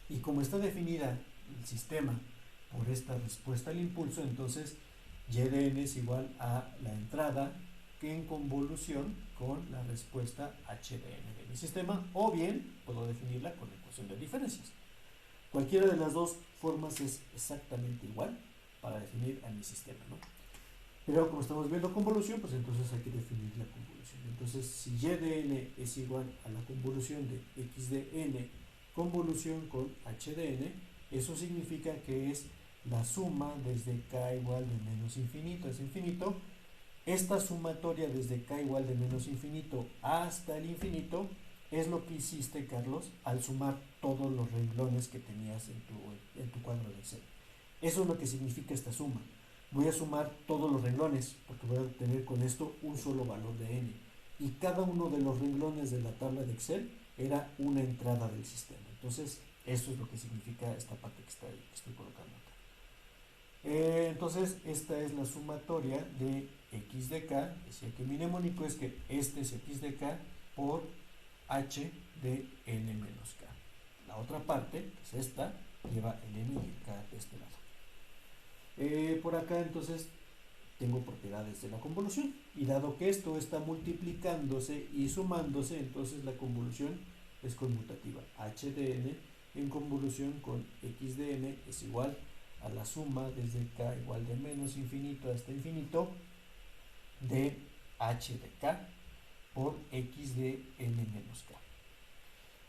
Speaker 1: Y como está definida el sistema por esta respuesta al impulso, entonces y de n es igual a la entrada que en convolución con la respuesta h de n de mi sistema, o bien puedo definirla con la ecuación de diferencias. Cualquiera de las dos formas es exactamente igual para definir a mi sistema, ¿no? Pero como estamos viendo convolución, pues entonces hay que definir la convolución. Entonces, si y de n es igual a la convolución de x de n convolución con h de n, eso significa que es la suma desde k igual de menos infinito es infinito. Esta sumatoria desde k igual de menos infinito hasta el infinito es lo que hiciste, Carlos, al sumar todos los renglones que tenías en tu cuadro de Excel. Eso es lo que significa esta suma. Voy a sumar todos los renglones porque voy a obtener con esto un solo valor de n. Y cada uno de los renglones de la tabla de Excel era una entrada del sistema. Entonces, eso es lo que significa esta parte que estoy colocando acá. Entonces, esta es la sumatoria de x de k. Decía que mi mnemónico es que este es x de k por h de n menos k. La otra parte, que es esta, lleva el n y el k de este lado. Por acá, entonces, tengo propiedades de la convolución. Y dado que esto está multiplicándose y sumándose, entonces la convolución es conmutativa. H de n en convolución con x de n es igual a la suma desde k igual de menos infinito hasta infinito de h de k por x de n menos k.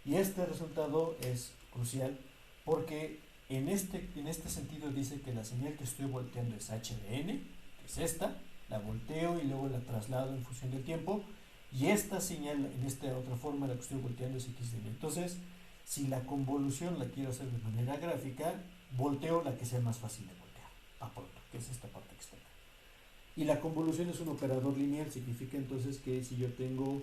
Speaker 1: Y este resultado es crucial porque en este sentido dice que la señal que estoy volteando es h de n, que es esta, la volteo y luego la traslado en función del tiempo, y esta señal en esta otra forma la que estoy volteando es x de n. Entonces, si la convolución la quiero hacer de manera gráfica, volteo la que sea más fácil de voltear, a pronto, que es esta parte que está acá. Y la convolución es un operador lineal, significa entonces que si yo tengo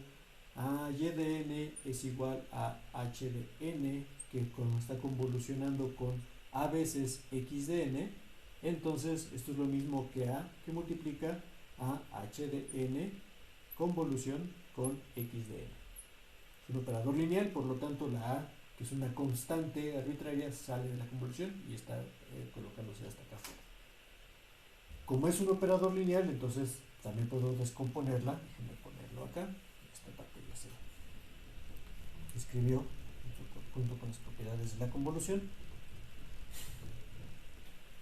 Speaker 1: a y de n es igual a h de n, que cuando está convolucionando con a veces x de n, entonces esto es lo mismo que a que multiplica a h de n convolución con x de n. Es un operador lineal, por lo tanto la a, que es una constante arbitraria, sale de la convolución y está colocándose hasta acá afuera. Como es un operador lineal, entonces también puedo descomponerla. Déjenme ponerlo acá. Esta parte ya se escribió junto con las propiedades de la convolución.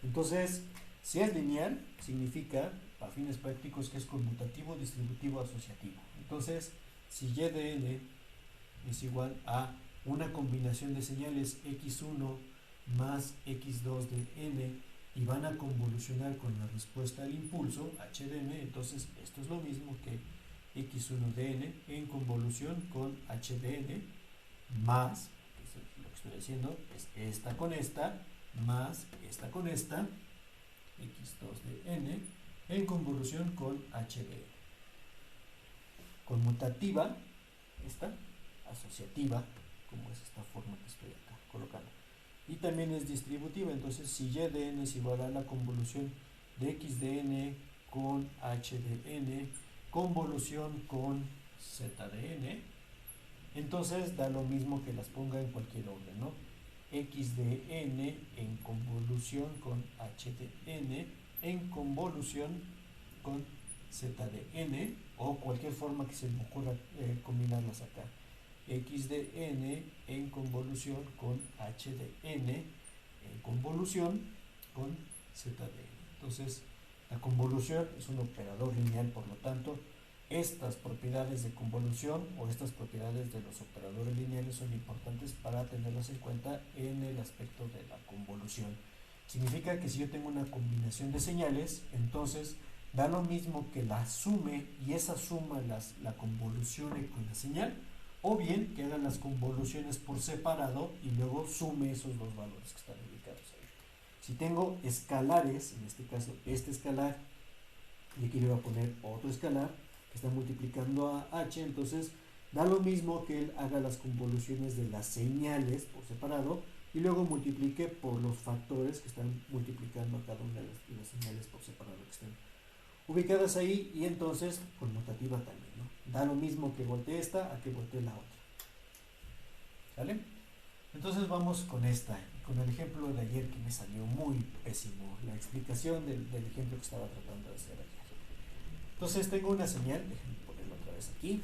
Speaker 1: Entonces, si es lineal, significa, a fines prácticos, que es conmutativo, distributivo, asociativo. Entonces, si y de n es igual a una combinación de señales x1 más x2 de n y van a convolucionar con la respuesta al impulso h de n, entonces esto es lo mismo que x1 de n en convolución con h de n, más, que es lo que estoy haciendo, es esta con esta, más esta con esta, x2 de n, en convolución con h de n. Conmutativa, esta, asociativa, como es esta forma que estoy acá colocando. Y también es distributiva, entonces si y de n es igual a la convolución de x de n con h de n, convolución con z de n, entonces da lo mismo que las ponga en cualquier orden, ¿no? X de n en convolución con h de n en convolución con z de n, o cualquier forma que se me ocurra combinarlas acá. X de n en convolución con h de n en convolución con z de n. Entonces, la convolución es un operador lineal, por lo tanto, estas propiedades de convolución o estas propiedades de los operadores lineales son importantes para tenerlas en cuenta en el aspecto de la convolución. Significa que si yo tengo una combinación de señales, entonces da lo mismo que la sume y esa suma la convolucione con la señal, o bien que hagan las convoluciones por separado y luego sume esos dos valores que están ubicados ahí. Si tengo escalares, en este caso este escalar, y aquí le voy a poner otro escalar que está multiplicando a h, entonces da lo mismo que él haga las convoluciones de las señales por separado y luego multiplique por los factores que están multiplicando a cada una de las señales por separado que estén ubicadas ahí, y entonces conmutativa también, ¿no? Da lo mismo que voltee esta a que voltee la otra. ¿Sale? Entonces vamos con esta, con el ejemplo de ayer que me salió muy pésimo, la explicación del ejemplo que estaba tratando de hacer ayer. Entonces tengo una señal, déjenme ponerlo otra vez aquí.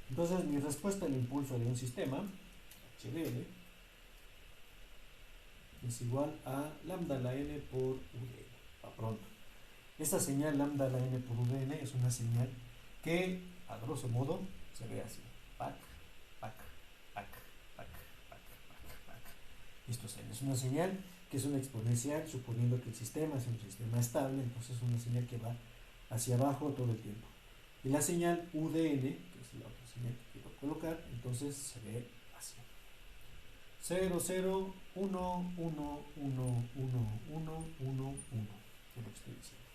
Speaker 1: Entonces mi respuesta al impulso de un sistema, h de n, es igual a lambda a la n por u de n. A pronto. Esta señal lambda a la n por u de n es una señal que, a grosso modo, se ve así. Pac, pac, pac, pac, pac, pac, pac. Esto es una señal que es una exponencial, suponiendo que el sistema es un sistema estable, entonces es una señal que va hacia abajo todo el tiempo. Y la señal u de n, que es la otra señal que quiero colocar, entonces se ve así. 0, 0, 1, 1, 1, 1, 1, 1, 1, es lo que estoy diciendo.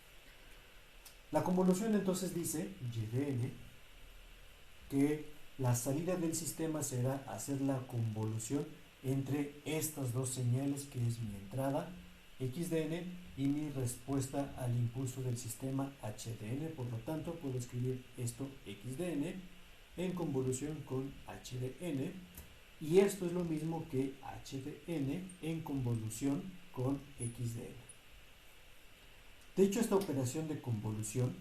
Speaker 1: La convolución entonces dice, y de n, que la salida del sistema será hacer la convolución entre estas dos señales, que es mi entrada x de n y mi respuesta al impulso del sistema h de n. Por lo tanto, puedo escribir esto x de n en convolución con h de n, y esto es lo mismo que h de n en convolución con x de n. De hecho, esta operación de convolución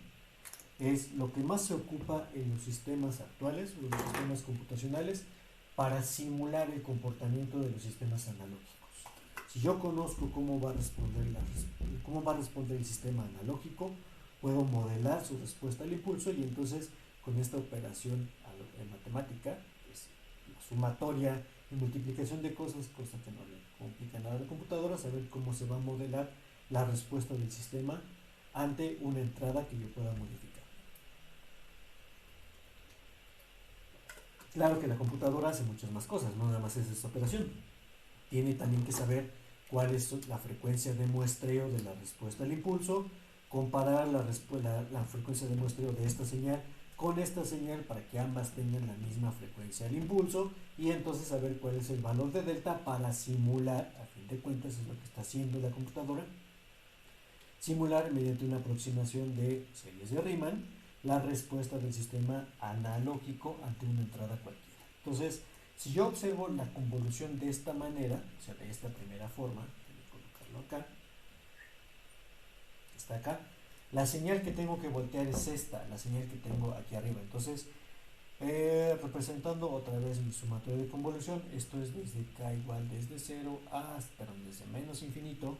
Speaker 1: es lo que más se ocupa en los sistemas actuales, o en los sistemas computacionales, para simular el comportamiento de los sistemas analógicos. Si yo conozco cómo va a responder el sistema analógico, puedo modelar su respuesta al impulso, y entonces con esta operación en matemática, es la sumatoria y multiplicación de cosas, cosa que no le complica nada a la computadora, saber cómo se va a modelar la respuesta del sistema ante una entrada que yo pueda modificar. Claro que la computadora hace muchas más cosas, no nada más es esta operación. Tiene también que saber cuál es la frecuencia de muestreo de la respuesta al impulso, comparar la frecuencia de muestreo de esta señal con esta señal para que ambas tengan la misma frecuencia al impulso, y entonces saber cuál es el valor de delta para simular, a fin de cuentas es lo que está haciendo la computadora, simular mediante una aproximación de series de Riemann la respuesta del sistema analógico ante una entrada cualquiera. Entonces, si yo observo la convolución de esta manera, o sea, de esta primera forma, voy a colocarlo acá, está acá, La señal que tengo que voltear es esta, la señal que tengo aquí arriba. Entonces, representando otra vez mi sumatorio de convolución, esto es desde k igual desde 0 hasta, desde menos infinito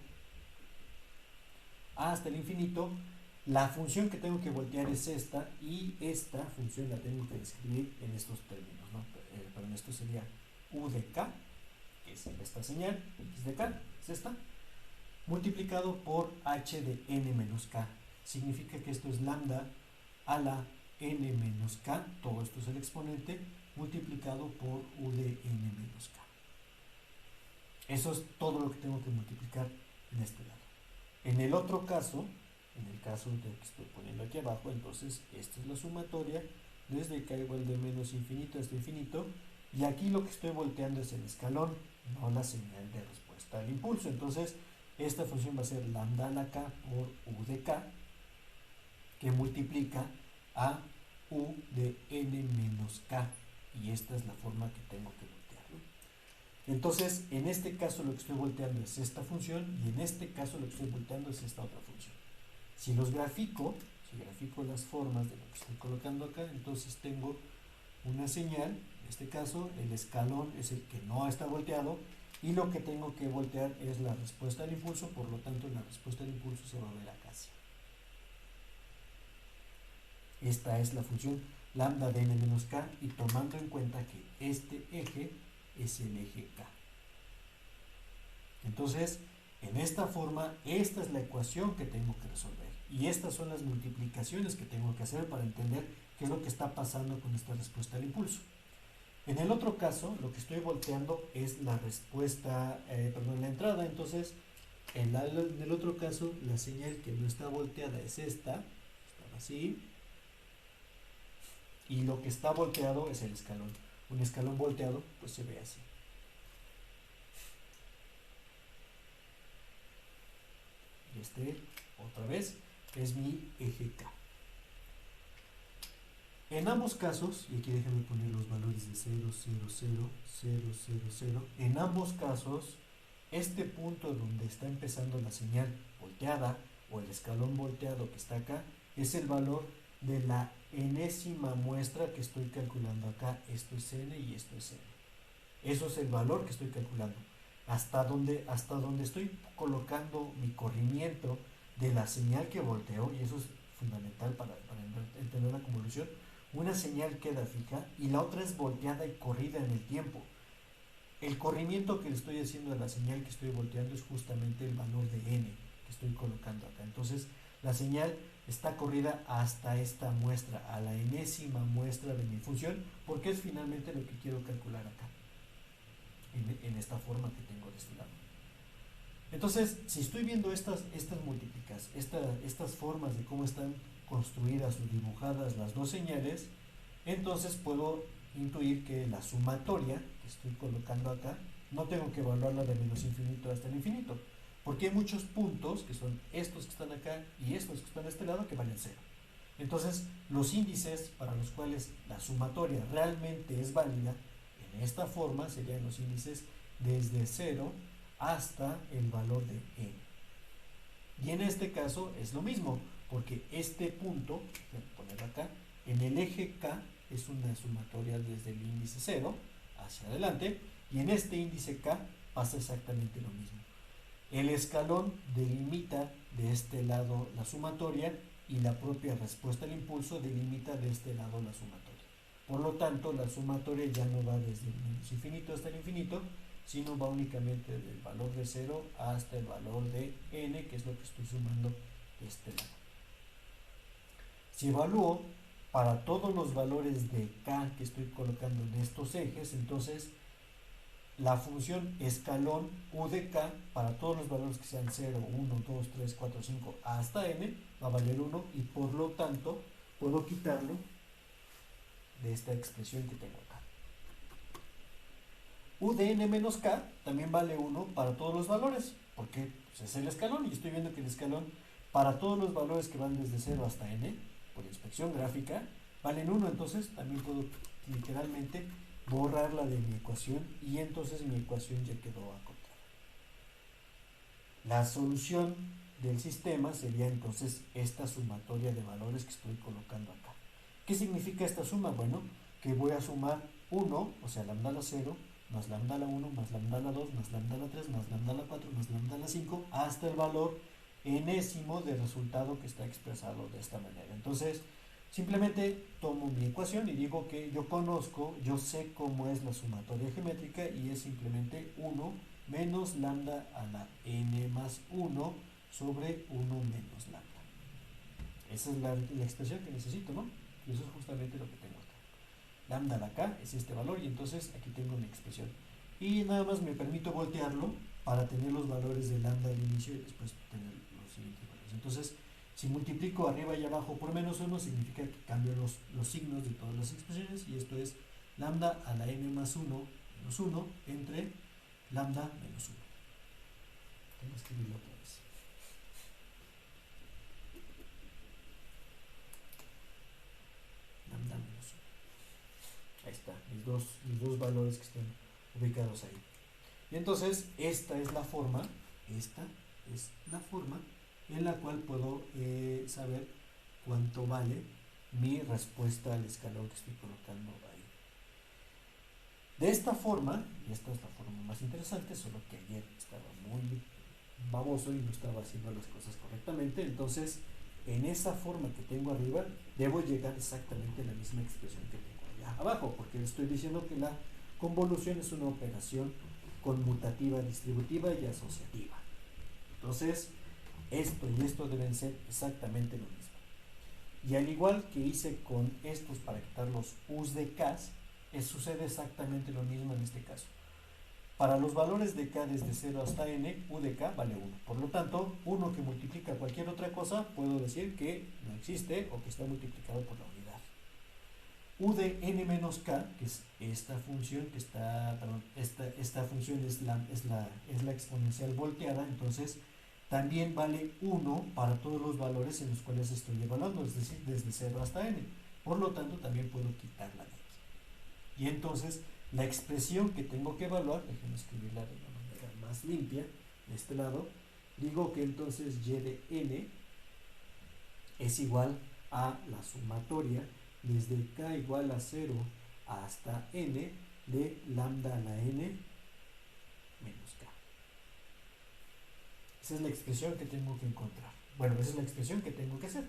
Speaker 1: hasta el infinito. La función que tengo que voltear es esta, y esta función la tengo que describir en estos términos, ¿no? Perdón, esto sería u de k, que es esta señal, x de k, es esta, multiplicado por h de n menos k. Significa que esto es lambda a la n menos k, todo esto es el exponente, multiplicado por u de n menos k. Eso es todo lo que tengo que multiplicar en este lado. En el otro caso, en el caso de que estoy poniendo aquí abajo, entonces esta es la sumatoria desde k igual de menos infinito hasta infinito, y aquí lo que estoy volteando es el escalón, no la señal de respuesta al impulso. Entonces esta función va a ser lambda a la k por u de k, que multiplica a u de n menos k, y esta es la forma que tengo que voltearlo. Entonces, en este caso lo que estoy volteando es esta función, y en este caso lo que estoy volteando es esta otra función. Si grafico las formas de lo que estoy colocando acá, entonces tengo una señal, en este caso el escalón es el que no está volteado, y lo que tengo que voltear es la respuesta al impulso, por lo tanto la respuesta al impulso se va a ver acá así. Esta es la función lambda de n menos k, y tomando en cuenta que este eje es el eje k. Entonces, en esta forma, esta es la ecuación que tengo que resolver, y estas son las multiplicaciones que tengo que hacer para entender qué es lo que está pasando con esta respuesta al impulso. En el otro caso, lo que estoy volteando es la respuesta, la entrada. Entonces, en el otro caso, la señal que no está volteada es esta, está así, y lo que está volteado es el escalón. Un escalón volteado, pues se ve así. Y este, otra vez, es mi eje K. En ambos casos, y aquí déjenme poner los valores de 0, 0, 0, 0, 0, 0, en ambos casos, este punto donde está empezando la señal volteada, o el escalón volteado que está acá, es el valor de la enésima muestra que estoy calculando acá. Esto es n y esto es n. Eso es el valor que estoy calculando. Hasta donde estoy colocando mi corrimiento de la señal que volteo, y eso es fundamental para entender la convolución. Una señal queda fija y la otra es volteada y corrida en el tiempo. El corrimiento que le estoy haciendo a la señal que estoy volteando es justamente el valor de n que estoy colocando acá. Entonces, la señal está corrida hasta esta muestra, a la enésima muestra de mi función, porque es finalmente lo que quiero calcular acá, en esta forma que tengo de este lado. Entonces, si estoy viendo estas formas de cómo están construidas o dibujadas las dos señales, entonces puedo intuir que la sumatoria que estoy colocando acá, no tengo que evaluarla de menos infinito hasta el infinito, porque hay muchos puntos, que son estos que están acá y estos que están a este lado, que valen 0. Entonces, los índices para los cuales la sumatoria realmente es válida, en esta forma serían los índices desde 0 hasta el valor de n. Y en este caso es lo mismo, porque este punto, voy a poner acá, en el eje K es una sumatoria desde el índice 0 hacia adelante, y en este índice K pasa exactamente lo mismo. El escalón delimita de este lado la sumatoria, y la propia respuesta al impulso delimita de este lado la sumatoria. Por lo tanto, la sumatoria ya no va desde el menos infinito hasta el infinito, sino va únicamente del valor de 0 hasta el valor de n, que es lo que estoy sumando de este lado. Si evalúo para todos los valores de k que estoy colocando en estos ejes, entonces la función escalón u de k para todos los valores que sean 0, 1, 2, 3, 4, 5 hasta n va a valer 1, y por lo tanto puedo quitarlo de esta expresión que tengo acá. U de n menos k también vale 1 para todos los valores, porque pues, es el escalón, y estoy viendo que el escalón para todos los valores que van desde 0 hasta n, por inspección gráfica, valen 1. Entonces también puedo literalmente borrarla de mi ecuación, y entonces mi ecuación ya quedó acotada. La solución del sistema sería entonces esta sumatoria de valores que estoy colocando acá. ¿Qué significa esta suma? Bueno, que voy a sumar 1, o sea, lambda a la 0, más lambda a la 1, más lambda a la 2, más lambda a la 3, más lambda a la 4, más lambda a la 5, hasta el valor enésimo de resultado que está expresado de esta manera. Entonces, simplemente tomo mi ecuación y digo que yo sé cómo es la sumatoria geométrica y es simplemente 1 menos lambda a la n más 1 sobre 1 menos lambda. Esa es la expresión que necesito, ¿no? Y eso es justamente lo que tengo acá. Lambda a la k es este valor y entonces aquí tengo mi expresión. Y nada más me permito voltearlo para tener los valores de lambda al inicio y después tener los siguientes valores. Entonces, si multiplico arriba y abajo por menos 1, significa que cambio los signos de todas las expresiones y esto es lambda a la n más 1 menos 1 entre lambda menos 1. Tengo que escribirlo otra vez. Lambda menos 1. Ahí está, mis dos valores que están ubicados ahí. Y entonces esta es la forma en la cual puedo saber cuánto vale mi respuesta al escalón que estoy colocando ahí. De esta forma, y esta es la forma más interesante, solo que ayer estaba muy baboso y no estaba haciendo las cosas correctamente, entonces en esa forma que tengo arriba debo llegar exactamente a la misma expresión que tengo allá abajo, porque estoy diciendo que la convolución es una operación conmutativa, distributiva y asociativa. Entonces, esto y esto deben ser exactamente lo mismo. Y al igual que hice con estos para quitar los u's de k, sucede exactamente lo mismo en este caso. Para los valores de k desde 0 hasta n, u de k vale 1. Por lo tanto, 1 que multiplica cualquier otra cosa, puedo decir que no existe o que está multiplicado por la unidad. U de n menos k, que es esta función que está, perdón, esta función es la exponencial volteada, entonces también vale 1 para todos los valores en los cuales estoy evaluando, es decir, desde 0 hasta n. Por lo tanto, también puedo quitarla de aquí. Y entonces, la expresión que tengo que evaluar, déjenme escribirla de una manera más limpia, de este lado, digo que entonces y de n es igual a la sumatoria desde k igual a 0 hasta n de lambda a la n menos k. Esa es la expresión que tengo que encontrar. Bueno, esa es la expresión que tengo que hacer.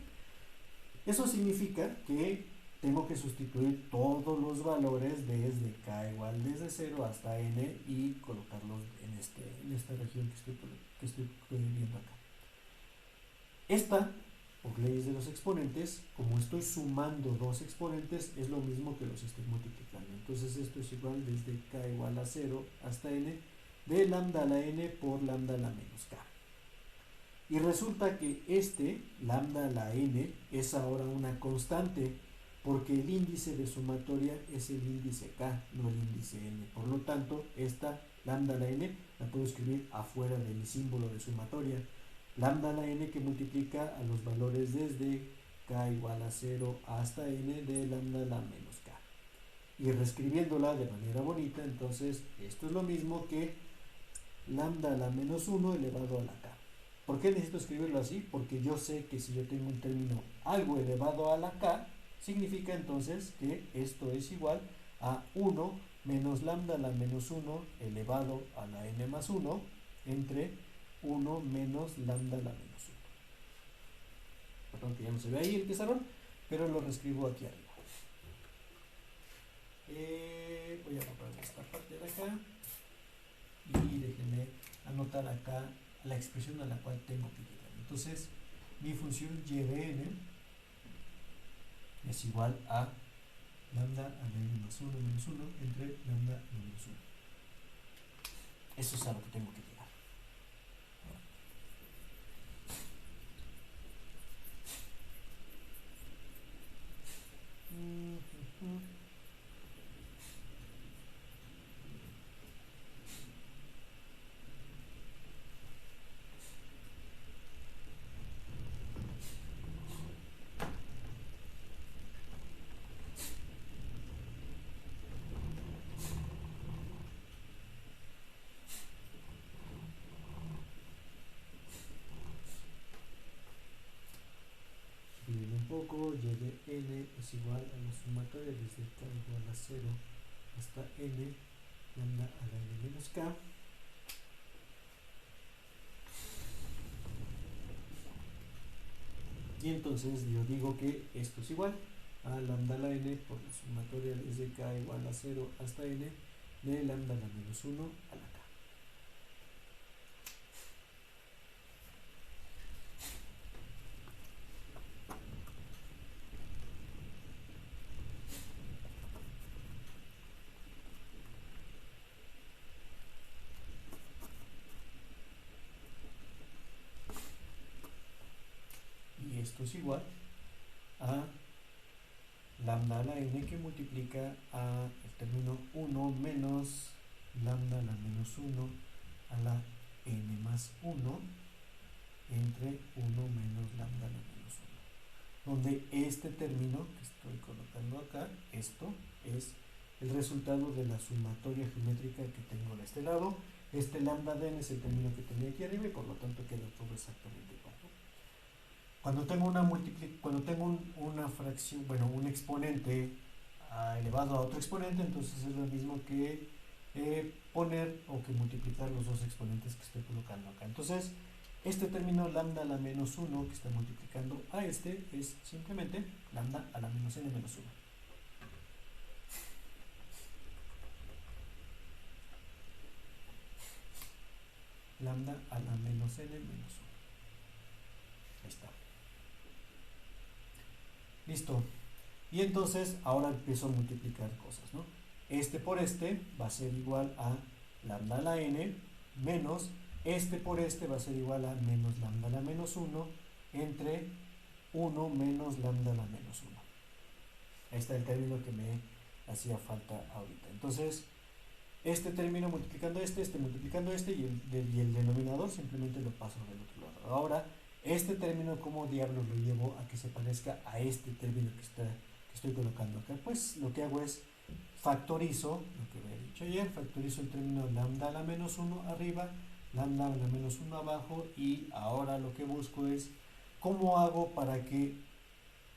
Speaker 1: Eso significa que tengo que sustituir todos los valores desde k igual desde 0 hasta n y colocarlos en esta región que estoy viendo acá. Esta, por leyes de los exponentes, como estoy sumando dos exponentes, es lo mismo que los estoy multiplicando. Entonces esto es igual desde k igual a 0 hasta n de lambda a la n por lambda a la menos k. Y resulta que lambda a la n, es ahora una constante, porque el índice de sumatoria es el índice k, no el índice n. Por lo tanto, esta lambda a la n la puedo escribir afuera de mi símbolo de sumatoria. Lambda a la n que multiplica a los valores desde k igual a 0 hasta n de lambda a la menos k. Y reescribiéndola de manera bonita, entonces esto es lo mismo que lambda a la menos 1 elevado a la k. ¿Por qué necesito escribirlo así? Porque yo sé que si yo tengo un término algo elevado a la k, significa entonces que esto es igual a 1 menos lambda a la menos 1 elevado a la n más 1 entre 1 menos lambda a la menos 1. Perdón que ya no se ve ahí el pizarrón, pero lo reescribo aquí arriba. Voy a borrar esta parte de acá y déjenme anotar acá la expresión a la cual tengo que llegar. Entonces, mi función y de n es igual a lambda a la n más 1 menos 1 entre lambda menos 1. Eso es a lo que tengo que llegar. tampoco, y de n es igual a la sumatoria desde k igual a 0 hasta n lambda a la n menos k. Y entonces yo digo que esto es igual a lambda a la n por la sumatoria desde k igual a 0 hasta n de lambda a la menos 1 a la k. Y esto es igual a lambda a la n que multiplica a el término 1 menos lambda a la menos 1 a la n más 1 entre 1 menos lambda a la menos 1, donde este término que estoy colocando acá, esto es el resultado de la sumatoria geométrica que tengo de este lado. Este lambda de n es el término que tenía aquí arriba y por lo tanto queda todo exactamente igual, ¿no? Cuando tengo una fracción, bueno, un exponente elevado a otro exponente, entonces es lo mismo que poner o que multiplicar los dos exponentes que estoy colocando acá. Entonces, este término lambda a la menos 1 que está multiplicando a este es simplemente lambda a la menos n menos 1. Lambda a la menos n menos 1. Ahí está. Listo. Y entonces ahora empiezo a multiplicar cosas, ¿no? Este por este va a ser igual a lambda a la n menos este por este va a ser igual a menos lambda a la menos 1 entre 1 menos lambda a la menos 1. Ahí está el término que me hacía falta ahorita. Entonces, este término multiplicando este multiplicando este y el denominador simplemente lo paso del otro lado. Ahora, este término, ¿cómo diablos lo llevo a que se parezca a este término que estoy colocando acá? Pues lo que hago es factorizo, lo que había dicho ayer, factorizo el término lambda a la menos 1 arriba, lambda a la menos 1 abajo, y ahora lo que busco es cómo hago para que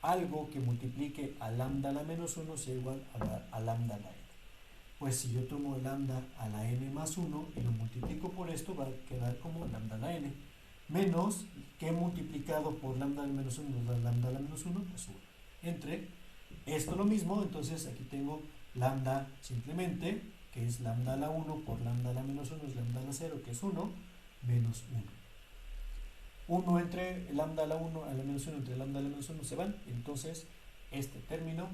Speaker 1: algo que multiplique a lambda a la menos 1 sea igual a lambda a la n. Pues si yo tomo lambda a la n más 1 y lo multiplico por esto, va a quedar como lambda a la n, menos que multiplicado por lambda a la menos 1 da lambda a la menos 1, pues 1. Entre esto lo mismo, entonces aquí tengo lambda simplemente, que es lambda a la 1 por lambda a la menos 1 es lambda a la 0, que es 1, menos 1. 1 entre lambda a la 1 a la menos 1 entre lambda a la menos 1 se van, entonces este término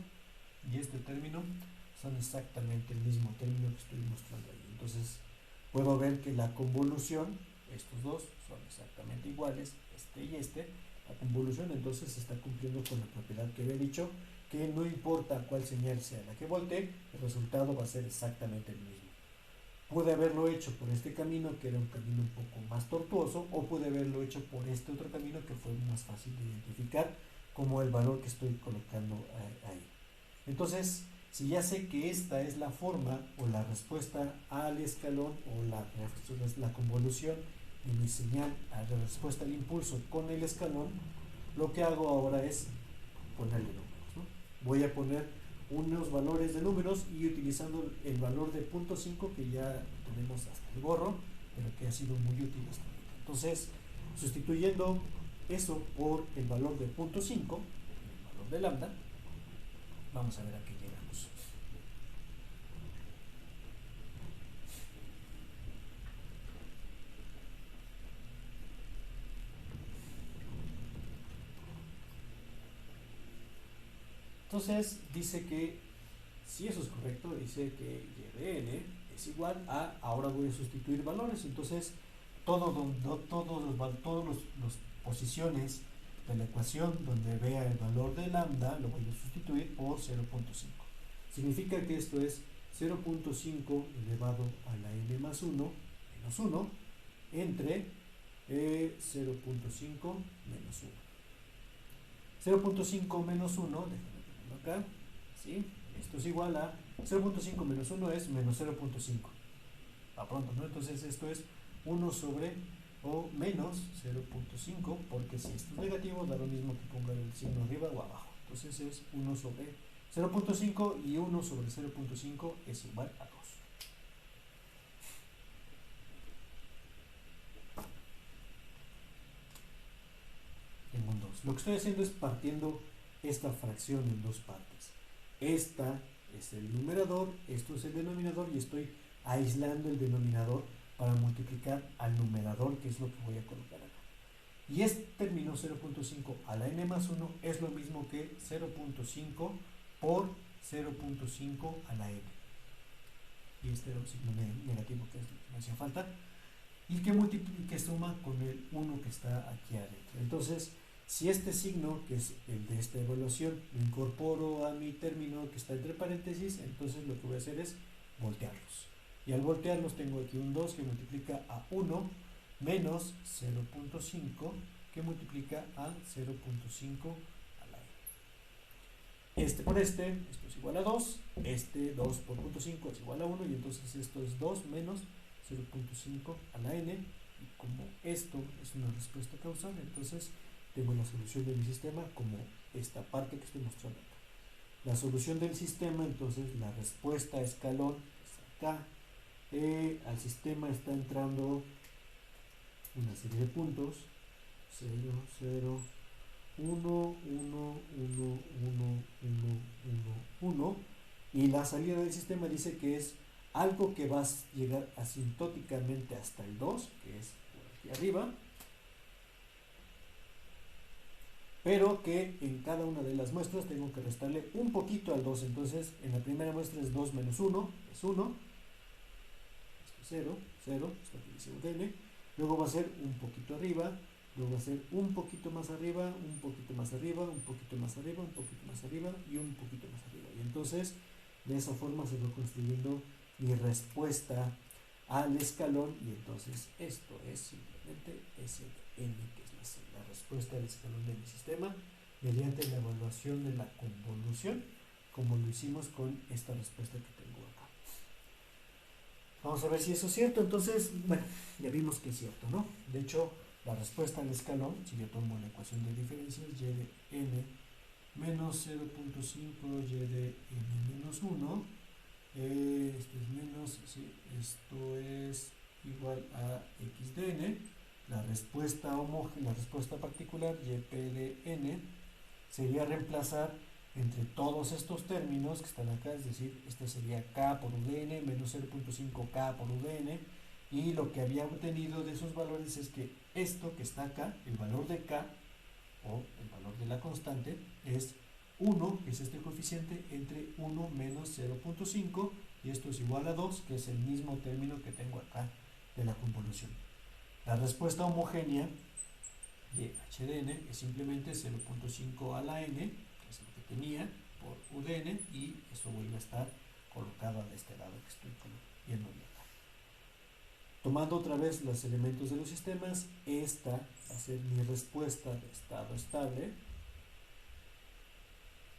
Speaker 1: y este término son exactamente el mismo término que estoy mostrando ahí. Entonces puedo ver que la convolución, estos dos son exactamente iguales, este y este. La convolución entonces está cumpliendo con la propiedad que había dicho, que no importa cuál señal sea la que voltee, el resultado va a ser exactamente el mismo. Pude haberlo hecho por este camino, que era un camino un poco más tortuoso, o pude haberlo hecho por este otro camino que fue más fácil de identificar como el valor que estoy colocando ahí. Entonces, si ya sé que esta es la forma o la respuesta al escalón o la convolución de mi señal a la respuesta al impulso con el escalón, lo que hago ahora es ponerle números, ¿no? Voy a poner unos valores de números y utilizando el valor de 0.5 que ya tenemos hasta el gorro, pero que ha sido muy útil hasta ahorita. Entonces, sustituyendo eso por el valor de 0.5, el valor de lambda, vamos a ver a qué llegamos. Entonces dice que, si eso es correcto, dice que y de n es igual a, ahora voy a sustituir valores, entonces todas las posiciones de la ecuación donde vea el valor de lambda lo voy a sustituir por 0.5. Significa que esto es 0.5 elevado a la n más 1 menos 1 entre 0.5 menos 1. 0.5 menos 1, déjame ponerlo acá, ¿sí? Esto es igual a 0.5 menos 1 es menos 0.5. A pronto, ¿no? Entonces esto es 1 sobre o menos 0.5, porque si esto es negativo da lo mismo que ponga el signo arriba o abajo. Entonces es 1 sobre 0.5 y 1 sobre 0.5 es igual a 2. Tengo un 2. Lo que estoy haciendo es partiendo esta fracción en dos partes. Esta es el numerador, esto es el denominador y estoy aislando el denominador para multiplicar al numerador, que es lo que voy a colocar acá. Y este término 0.5 a la n más 1 es lo mismo que 0.5 por 0.5 a la n. Y este era un signo negativo que me hacía falta. Y que suma con el 1 que está aquí adentro. Entonces, si este signo, que es el de esta evaluación, lo incorporo a mi término que está entre paréntesis, entonces lo que voy a hacer es voltearlos. Y al voltearlos tengo aquí un 2 que multiplica a 1 menos 0.5 que multiplica a 0.5 a la n. Este por este, esto es igual a 2, este 2 por 0.5 es igual a 1 y entonces esto es 2 menos 0.5 a la n, y como esto es una respuesta causal, entonces tengo la solución de mi sistema como esta parte que estoy mostrando acá. La solución del sistema, entonces la respuesta a escalón es acá. Al sistema está entrando una serie de puntos 0, 0, 1, 1, 1, 1, 1, 1, 1, y la salida del sistema dice que es algo que va a llegar asintóticamente hasta el 2, que es por aquí arriba, pero que en cada una de las muestras tengo que restarle un poquito al 2. Entonces en la primera muestra es 2 menos 1, es 1, esto es 0, 0, esto aquí dice UDN, luego va a ser un poquito arriba, luego va a ser un poquito más arriba, un poquito más arriba, un poquito más arriba, un poquito más arriba y un poquito más arriba. Y entonces de esa forma se va construyendo mi respuesta al escalón, y entonces esto es simplemente SN, que es la respuesta al escalón de mi sistema mediante la evaluación de la convolución, como lo hicimos con esta respuesta que tengo acá. Vamos a ver si eso es cierto. Entonces, bueno, ya vimos que es cierto, ¿no? De hecho, la respuesta al escalón, si yo tomo la ecuación de diferencias, y de n menos 0.5 y de n menos 1, esto es menos, sí, esto es igual a x de n, la respuesta homogénea, la respuesta particular yp de n sería reemplazar entre todos estos términos que están acá, es decir, esto sería k por udn menos 0.5k por udn, y lo que había obtenido de esos valores es que esto que está acá, el valor de k o el valor de la constante, es 1, que es este coeficiente, entre 1 menos 0.5, y esto es igual a 2, que es el mismo término que tengo acá de la convolución. La respuesta homogénea de h de n es simplemente 0.5 a la n, que es lo que tenía, por udn, y eso vuelve a estar colocado de este lado que estoy viendo bien acá. Tomando otra vez los elementos de los sistemas, esta va a ser mi respuesta de estado estable,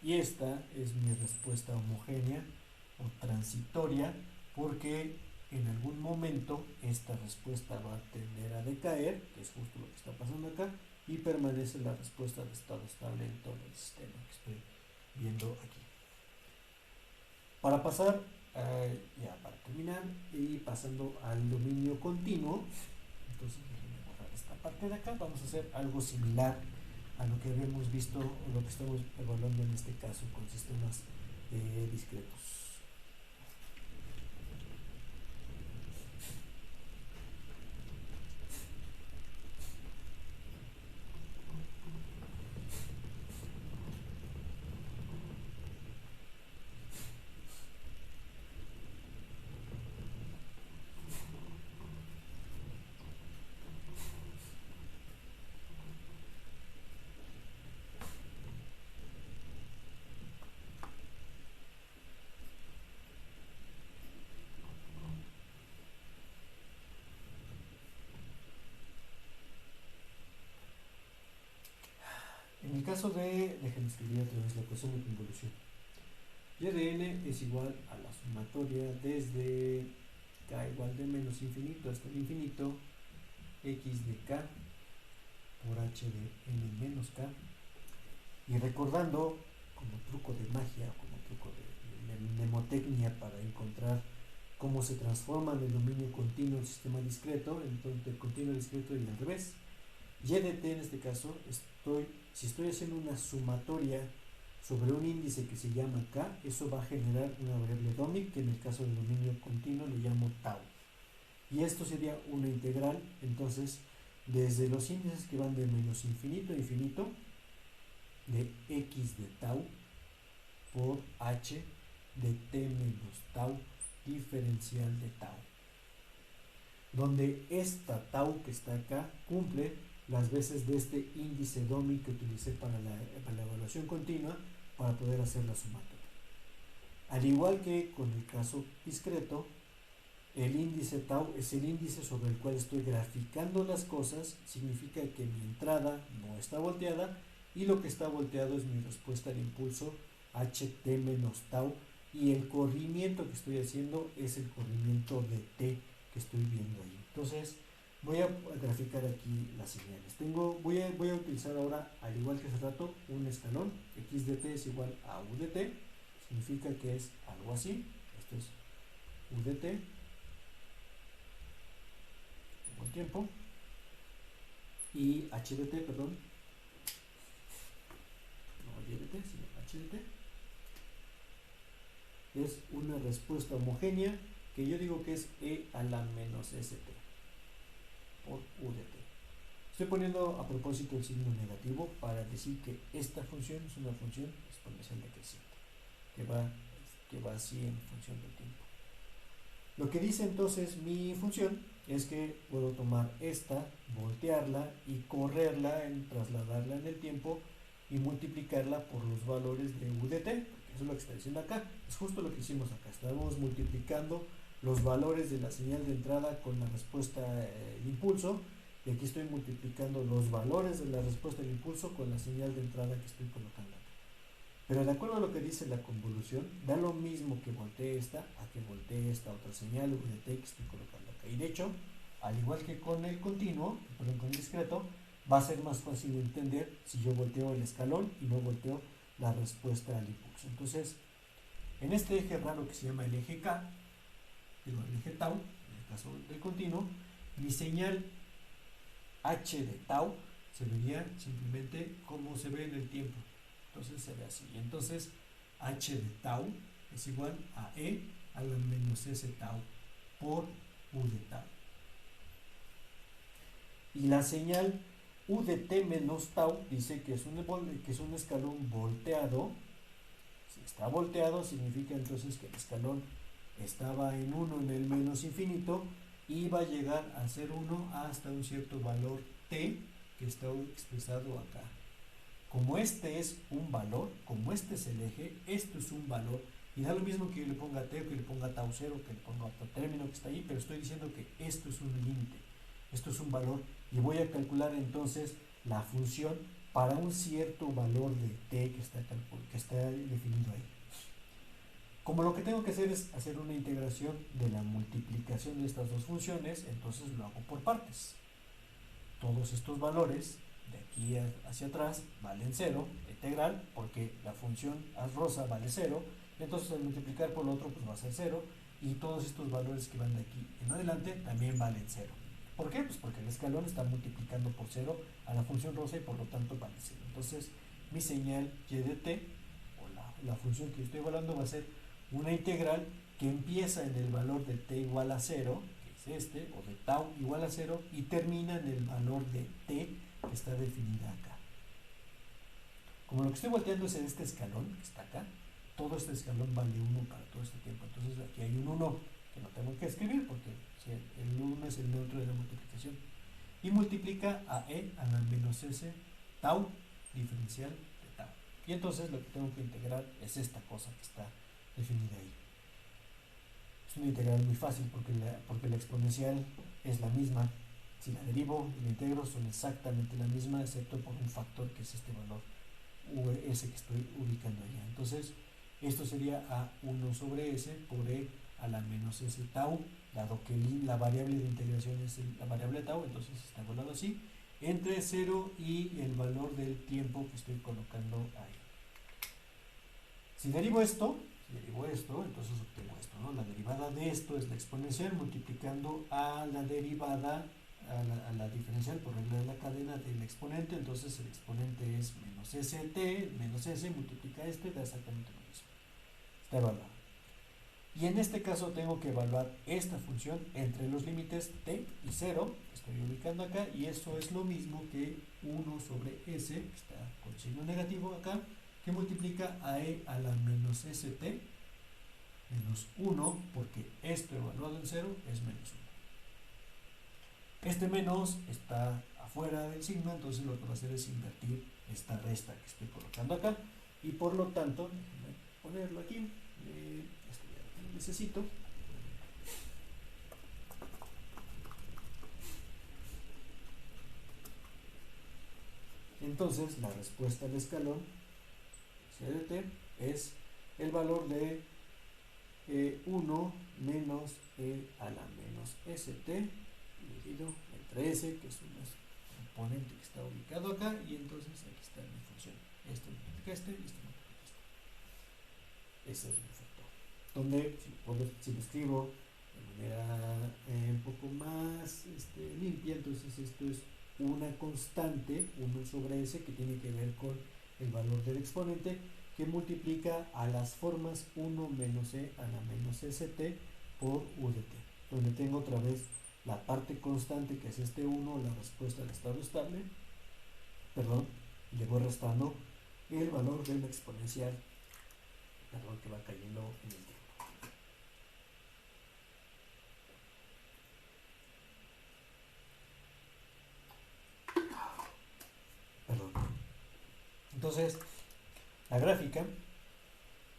Speaker 1: y esta es mi respuesta homogénea o transitoria, porque en algún momento esta respuesta va a tender a decaer, que es justo lo que está pasando acá, y permanece la respuesta de estado estable en todo el sistema que estoy viendo aquí. Para pasar, ya para terminar, y pasando al dominio continuo, entonces déjenme borrar esta parte de acá, vamos a hacer algo similar a lo que habíamos visto o lo que estamos evaluando en este caso con sistemas discretos. En el caso de, déjenme escribir otra vez la ecuación de convolución. Y de n es igual a la sumatoria desde k igual de menos infinito hasta el infinito x de k por h de n menos k. Y recordando, como truco de magia, como truco de mnemotecnia para encontrar cómo se transforma el dominio continuo del sistema discreto, entonces el continuo discreto y al revés. Y de t en este caso, si estoy haciendo una sumatoria sobre un índice que se llama k, eso va a generar una variable DOMIC, que en el caso del dominio continuo le llamo tau. Y esto sería una integral, entonces, desde los índices que van de menos infinito a infinito, de x de tau por h de t menos tau diferencial de tau, donde esta tau que está acá cumple las veces de este índice DOMIC que utilicé para la evaluación continua para poder hacer la sumatoria. Al igual que con el caso discreto, el índice tau es el índice sobre el cual estoy graficando las cosas, significa que mi entrada no está volteada y lo que está volteado es mi respuesta al impulso ht menos tau, y el corrimiento que estoy haciendo es el corrimiento de t que estoy viendo ahí. Entonces voy a graficar aquí las señales. Voy a utilizar ahora, al igual que hace rato, un escalón. X de t es igual a u de t, significa que es algo así. Esto es u de t, tengo el tiempo, y h de t, perdón, no y de t, sino h de t, es una respuesta homogénea que yo digo que es e a la menos st por u de t. Estoy poniendo a propósito el signo negativo para decir que esta función es una función exponencial decreciente que va así en función del tiempo. Lo que dice entonces mi función es que puedo tomar esta, voltearla y correrla, trasladarla en el tiempo y multiplicarla por los valores de u de t, porque eso es lo que está diciendo acá. Es justo lo que hicimos acá. Estamos multiplicando los valores de la señal de entrada con la respuesta de impulso, y aquí estoy multiplicando los valores de la respuesta del impulso con la señal de entrada que estoy colocando acá. Pero de acuerdo a lo que dice la convolución, da lo mismo que voltee esta a que voltee esta otra señal u de t que estoy colocando acá. Y de hecho, al igual que con el continuo, perdón, con el discreto, va a ser más fácil de entender si yo volteo el escalón y no volteo la respuesta al impulso. Entonces, en este eje raro que se llama el eje K, el eje tau, en el caso del continuo, mi señal h de tau se vería simplemente como se ve en el tiempo. Entonces se ve así. Y entonces h de tau es igual a e a la menos s tau por u de tau. Y la señal u de t menos tau dice que es un escalón volteado. Si está volteado significa entonces que el escalón estaba en 1 en el menos infinito y va a llegar a ser 1 hasta un cierto valor t que está expresado acá. Como este es un valor, como este es el eje, esto es un valor, y da lo mismo que yo le ponga t o que le ponga tau 0, que le ponga otro término que está ahí, pero estoy diciendo que esto es un límite, esto es un valor, y voy a calcular entonces la función para un cierto valor de t que está definido ahí. Como lo que tengo que hacer es hacer una integración de la multiplicación de estas dos funciones, entonces lo hago por partes. Todos estos valores de aquí hacia atrás valen 0, integral, porque la función rosa vale 0, entonces al multiplicar por lo otro pues va a ser 0, y todos estos valores que van de aquí en adelante también valen 0. ¿Por qué? Pues porque el escalón está multiplicando por 0 a la función rosa y por lo tanto vale 0. Entonces mi señal y de t, o la función que estoy evaluando, va a ser una integral que empieza en el valor de t igual a 0, que es este, o de tau igual a 0, y termina en el valor de t que está definida acá. Como lo que estoy volteando es en este escalón que está acá, todo este escalón vale 1 para todo este tiempo. Entonces aquí hay un 1 que no tengo que escribir porque el 1 es el neutro de la multiplicación. Y multiplica a e a la menos s tau diferencial de tau. Y entonces lo que tengo que integrar es esta cosa que está definida ahí. Es una integral muy fácil porque la exponencial es la misma. Si la derivo y la integro son exactamente la misma, excepto por un factor que es este valor s que estoy ubicando allá. Entonces esto sería a1 sobre s por e a la menos s tau, dado que la variable de integración es la variable tau, entonces está evaluado así, entre 0 y el valor del tiempo que estoy colocando ahí. Si derivo esto, entonces obtengo esto, ¿no? La derivada de esto es la exponencial multiplicando a la derivada, a la diferencial por regla de la cadena del exponente, entonces el exponente es menos st, menos s multiplica esto y da exactamente lo mismo. Está evaluado. Y en este caso tengo que evaluar esta función entre los límites t y 0, que estoy ubicando acá, y eso es lo mismo que 1 sobre s, que está con signo negativo acá, que multiplica a e a la menos st menos 1, porque esto evaluado en 0 es menos 1. Este menos está afuera del signo, entonces lo que va a hacer es invertir esta resta que estoy colocando acá, y por lo tanto, déjenme ponerlo aquí, esto ya lo necesito. Entonces la respuesta al escalón CDT es el valor de 1 menos e a la menos st dividido entre s, que es un componente que está ubicado acá, y entonces aquí está mi función. Esto multiplica este y esto multiplica este. Ese es mi factor. Donde, si lo escribo de manera un poco más limpia, entonces esto es una constante, 1 sobre s, que tiene que ver con el valor del exponente, que multiplica a las formas 1 menos e a la menos st por u de t, donde tengo otra vez la parte constante, que es este 1, la respuesta al estado estable, y le voy restando el valor de la exponencial, que va cayendo en el tiempo. Entonces, la gráfica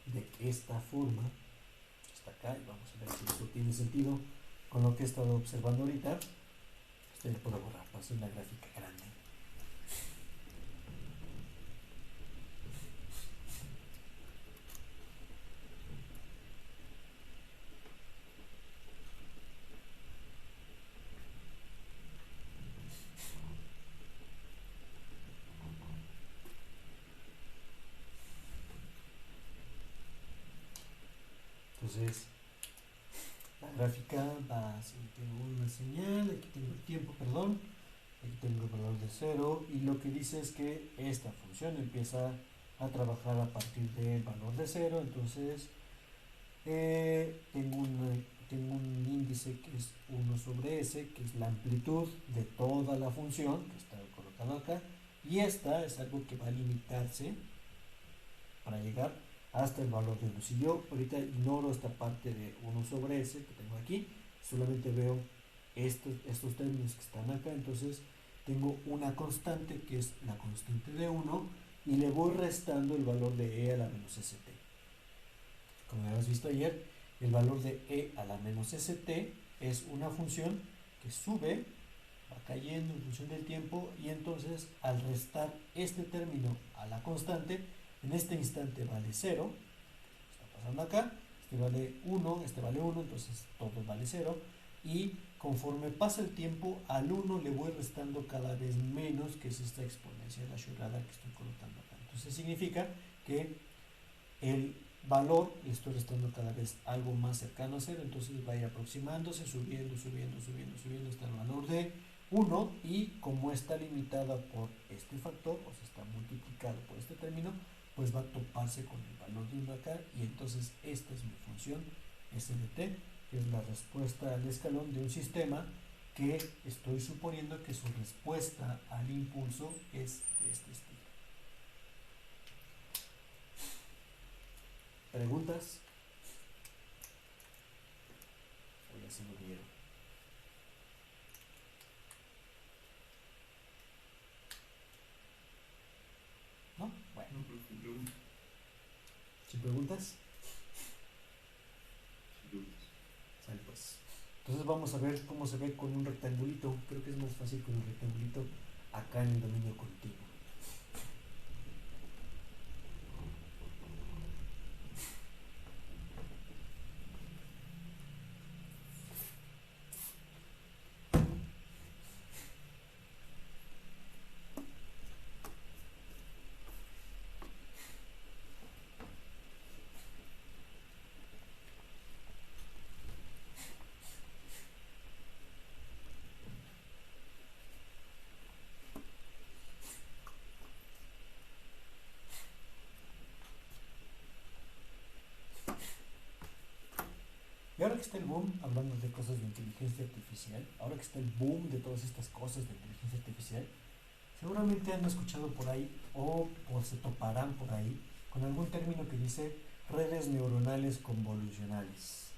Speaker 1: de esta forma está acá, y vamos a ver si esto tiene sentido con lo que he estado observando ahorita. Esto ya puedo borrar para hacer una gráfica grande. Entonces, la gráfica va así, tengo una señal, aquí tengo el tiempo, aquí tengo el valor de 0, y lo que dice es que esta función empieza a trabajar a partir del valor de 0, entonces tengo un índice que es 1 sobre s, que es la amplitud de toda la función que está colocado acá, y esta es algo que va a limitarse para llegar hasta el valor de 1. Si yo ahorita ignoro esta parte de 1 sobre s que tengo aquí, solamente veo estos términos que están acá, entonces tengo una constante que es la constante de 1, y le voy restando el valor de e a la menos st. Como habíamos visto ayer, el valor de e a la menos st es una función que sube, va cayendo en función del tiempo, y entonces al restar este término a la constante, en este instante vale 0, está pasando acá, este vale 1, este vale 1, entonces todo vale 0, y conforme pasa el tiempo, al 1 le voy restando cada vez menos, que es esta exponencia de la chorrada que estoy colocando acá. Entonces significa que el valor le estoy restando cada vez algo más cercano a 0, entonces va a ir aproximándose, subiendo hasta el valor de 1, y como está limitada por este factor, o sea, está multiplicado por este término, pues va a toparse con el valor de 1 acá, y entonces esta es mi función s de t, que es la respuesta al escalón de un sistema que estoy suponiendo que su respuesta al impulso es de este estilo. ¿Preguntas? O ya se lo vieron. ¿No? Bueno. ¿Sin preguntas? Sale pues. Entonces vamos a ver cómo se ve con un rectangulito. Creo que es más fácil con un rectangulito acá en el dominio continuo. está el boom, hablando de cosas de inteligencia artificial, ahora que está el boom de todas estas cosas de inteligencia artificial, seguramente han escuchado por ahí o se toparán por ahí con algún término que dice redes neuronales convolucionales.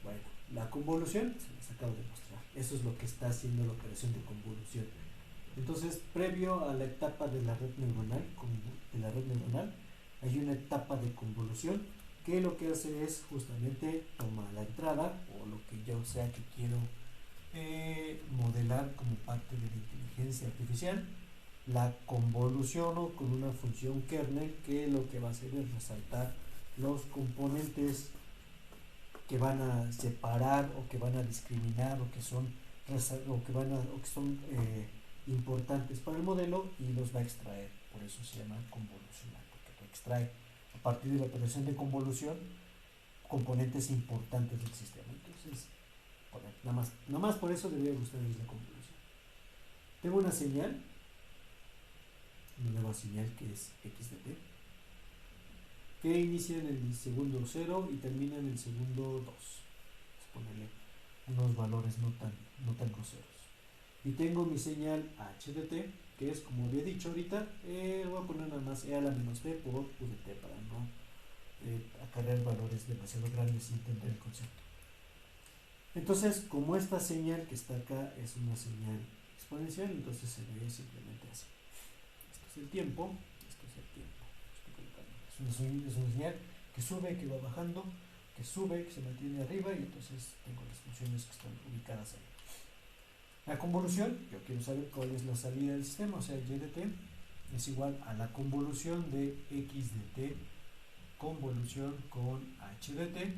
Speaker 1: Bueno, la convolución se les acabo de mostrar. Eso es lo que está haciendo la operación de convolución. Entonces, previo a la etapa de la red neuronal, hay una etapa de convolución que lo que hace es justamente tomar la entrada o lo que yo sea que quiero modelar como parte de la inteligencia artificial, la convoluciono con una función kernel que lo que va a hacer es resaltar los componentes que van a separar o que van a discriminar o que son importantes para el modelo y los va a extraer. Por eso se llama convolucionar, porque extrae a partir de la operación de convolución componentes importantes del sistema. Entonces, nada más por eso debería gustarles la convolución. Tengo una nueva señal que es x de t, que inicia en el segundo 0 y termina en el segundo 2. Vamos a ponerle unos valores no tan groseros. Y tengo mi señal h de t, que es, como había dicho ahorita, voy a poner nada más e a la menos t por u de t para no acarrear valores demasiado grandes sin entender el concepto. Entonces, como esta señal que está acá es una señal exponencial, entonces se ve simplemente así. Esto es el tiempo, esto es el tiempo. Es una señal que sube, que va bajando, que sube, que se mantiene arriba, y entonces tengo las funciones que están ubicadas ahí. La convolución, yo quiero saber cuál es la salida del sistema, o sea, y de t es igual a la convolución de x de t convolución con h de t,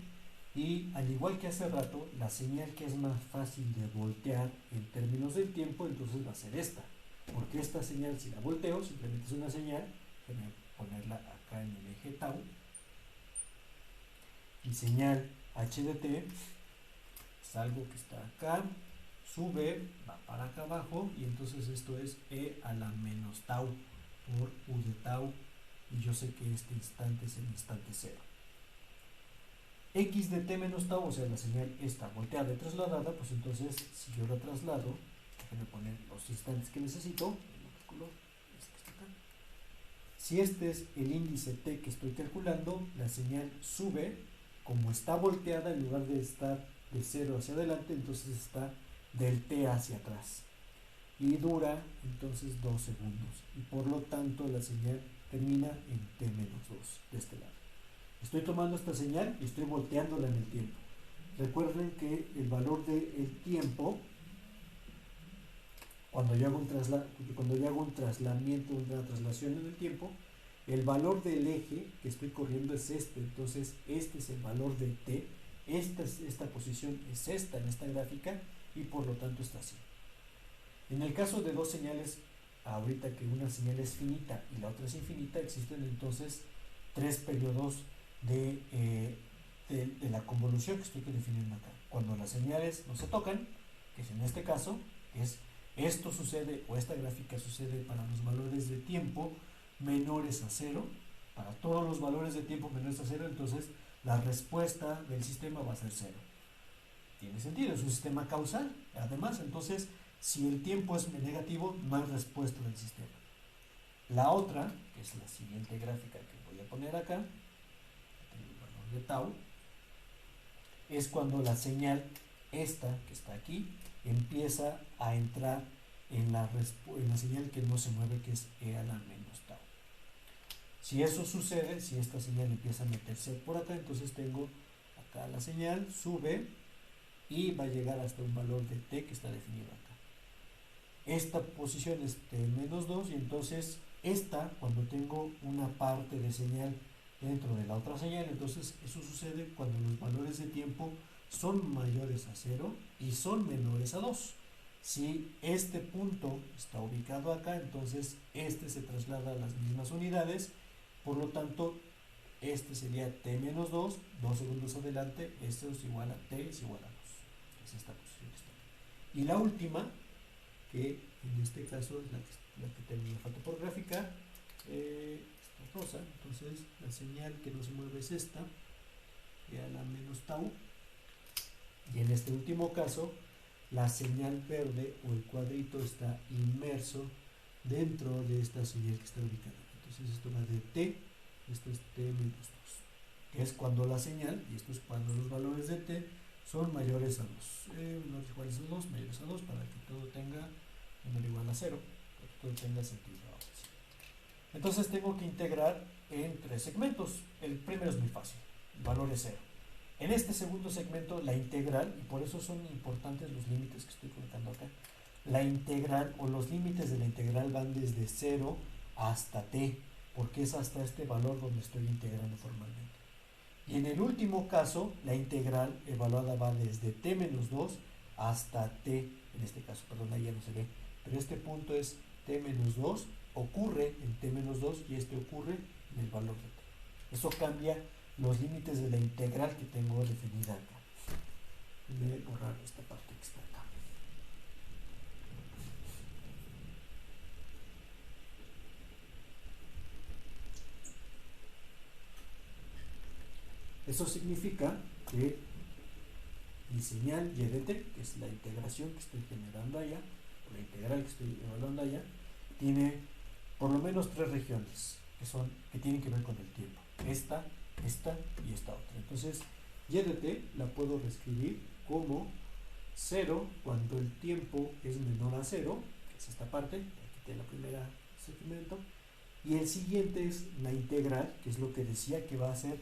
Speaker 1: y al igual que hace rato, la señal que es más fácil de voltear en términos del tiempo, entonces va a ser esta, porque esta señal, si la volteo, simplemente es una señal, voy a ponerla acá en el eje tau, y señal h de t es algo que está acá, sube, va para acá abajo, y entonces esto es e a la menos tau por u de tau, y yo sé que este instante es el instante 0. X de t menos tau, o sea, la señal está volteada y trasladada, pues entonces, si yo la traslado, déjenme poner los instantes que necesito, si este es el índice t que estoy calculando, la señal sube, como está volteada, en lugar de estar de 0 hacia adelante, entonces está del t hacia atrás, y dura entonces 2 segundos, y por lo tanto la señal termina en t menos 2 de este lado. Estoy tomando esta señal y estoy volteándola en el tiempo. Recuerden que el valor del tiempo, cuando yo hago un traslamiento, una traslación en el tiempo, el valor del eje que estoy corriendo es este. Entonces, este es el valor de t. Esta posición es esta en esta gráfica, y por lo tanto está así. En el caso de dos señales, ahorita que una señal es finita y la otra es infinita, existen entonces 3 periodos de la convolución que estoy definiendo acá. Cuando las señales no se tocan, que es en este caso, esto sucede, o esta gráfica sucede para los valores de tiempo menores a 0, para todos los valores de tiempo menores a 0, entonces la respuesta del sistema va a ser 0. Tiene sentido, es un sistema causal, además, entonces si el tiempo es negativo, no hay respuesta del sistema. La otra, que es la siguiente gráfica que voy a poner acá, el valor de tau, es cuando la señal esta que está aquí empieza a entrar en la señal que no se mueve, que es e a la menos tau. Si eso sucede, si esta señal empieza a meterse por acá, entonces tengo acá la señal, sube y va a llegar hasta un valor de t que está definido acá. Esta posición es t menos 2, y entonces cuando tengo una parte de señal dentro de la otra señal, entonces eso sucede cuando los valores de tiempo son mayores a 0 y son menores a 2. Si este punto está ubicado acá, entonces se traslada a las mismas unidades, por lo tanto este sería t menos 2, 2 segundos adelante, esto es igual a t es igual a 2, es esta posición que está acá. Y la última, que en este caso es la que tengo la foto por gráfica, esta rosa, entonces la señal que no se mueve es esta, e a la menos tau, Y en este último caso, la señal verde o el cuadrito está inmerso dentro de esta señal que está ubicada. Entonces esto va de t, esto es t menos 2, que es cuando la señal, y esto es cuando los valores de t son mayores a 2, menores o iguales a 2, mayores a 2, para que todo tenga menor o igual a 0, para que todo tenga sentido. Entonces tengo que integrar en 3 segmentos. El primero es muy fácil, el valor es 0. En este segundo segmento, la integral, y por eso son importantes los límites que estoy colocando acá, la integral o los límites de la integral van desde 0 hasta t, porque es hasta este valor donde estoy integrando formalmente. Y en el último caso, la integral evaluada va desde t menos 2 hasta t, en este caso, perdón, ahí ya no se ve, pero este punto es t menos 2, ocurre en t menos 2 y este ocurre en el valor de t. Eso cambia los límites de la integral que tengo definida acá. Voy a borrar esta parte que está acá. Eso significa que mi señal y de t, que es la integración que estoy generando allá, o la integral que estoy evaluando allá, tiene por lo menos 3 regiones que tienen que ver con el tiempo. Esta y esta otra. Entonces, y de t la puedo reescribir como 0 cuando el tiempo es menor a 0, que es esta parte, aquí quité la primera segmento, y el siguiente es la integral, que es lo que decía que va a hacer.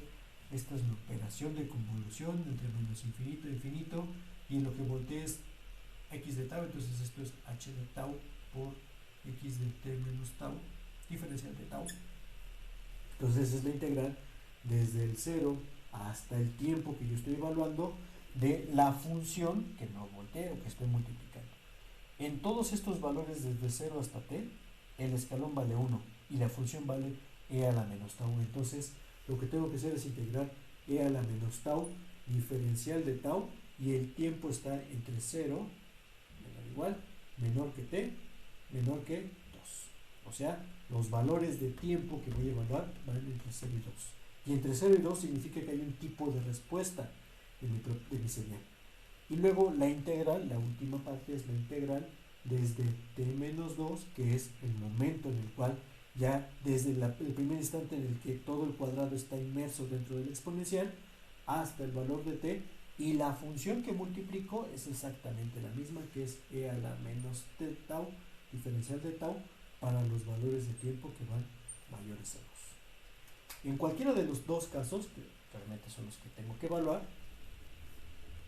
Speaker 1: Esta es la operación de convolución entre menos infinito e infinito, y en lo que volteé es x de tau, entonces esto es h de tau por x de t menos tau, diferencial de tau. Entonces es la integral desde el 0 hasta el tiempo que yo estoy evaluando de la función que no volteo, que estoy multiplicando. En todos estos valores desde 0 hasta t, el escalón vale 1 y la función vale e a la menos tau. Entonces lo que tengo que hacer es integrar e a la menos tau, diferencial de tau, y el tiempo está entre 0, menor igual, menor que t, menor que 2. O sea, los valores de tiempo que voy a evaluar van entre 0 y 2. Y entre 0 y 2 significa que hay un tipo de respuesta de mi señal. Y luego la integral, la última parte es la integral desde t menos 2, que es el momento en el cual ya desde el primer instante en el que todo el cuadrado está inmerso dentro del exponencial hasta el valor de t, y la función que multiplico es exactamente la misma, que es e a la menos t tau, diferencial de tau, para los valores de tiempo que van mayores a 2. En cualquiera de los dos casos, que realmente son los que tengo que evaluar,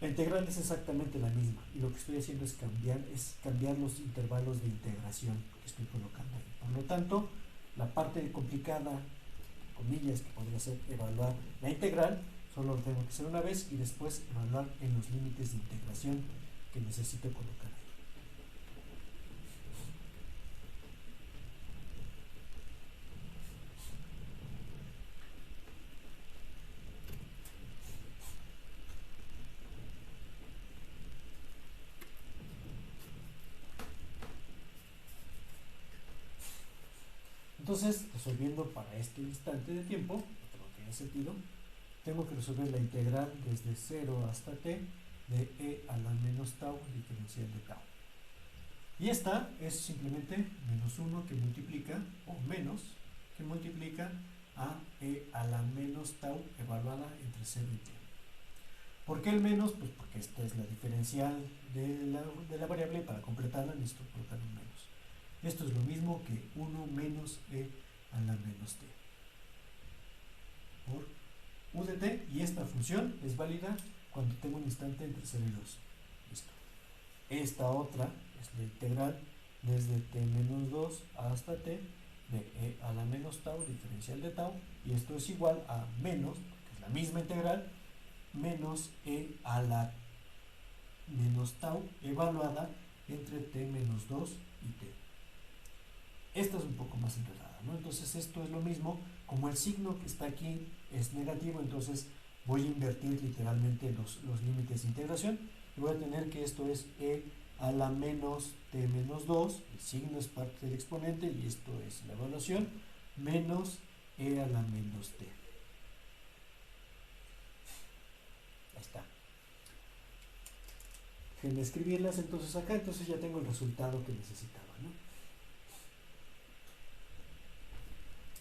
Speaker 1: la integral es exactamente la misma, y lo que estoy haciendo es cambiar los intervalos de integración que estoy colocando ahí. Por lo tanto, la parte complicada, comillas, que podría ser evaluar la integral, solo lo tengo que hacer una vez y después evaluar en los límites de integración que necesito colocar ahí. Entonces, resolviendo para este instante de tiempo, lo que tiene sentido, tengo que resolver la integral desde 0 hasta t de e a la menos tau diferencial de tau. Y esta es simplemente menos 1 que multiplica, o menos, que multiplica a e a la menos tau evaluada entre 0 y t. ¿Por qué el menos? Pues porque esta es la diferencial de la variable, y para completarla necesito colocar un menos. Esto es lo mismo que 1 menos e a la menos t por u de t, y esta función es válida cuando tengo un instante entre 0 y 2. Listo. Esta otra es la integral desde t menos 2 hasta t de e a la menos tau, diferencial de tau, y esto es igual a menos, porque es la misma integral, menos e a la menos tau evaluada entre t menos 2 y t. Esta es un poco más enredada, ¿no? Entonces esto es lo mismo, como el signo que está aquí es negativo, entonces voy a invertir literalmente los límites de integración, y voy a tener que esto es e a la menos t menos 2, el signo es parte del exponente y esto es la evaluación, menos e a la menos t. Ahí está. Déjenme escribirlas entonces acá, entonces ya tengo el resultado que necesitaba, ¿no?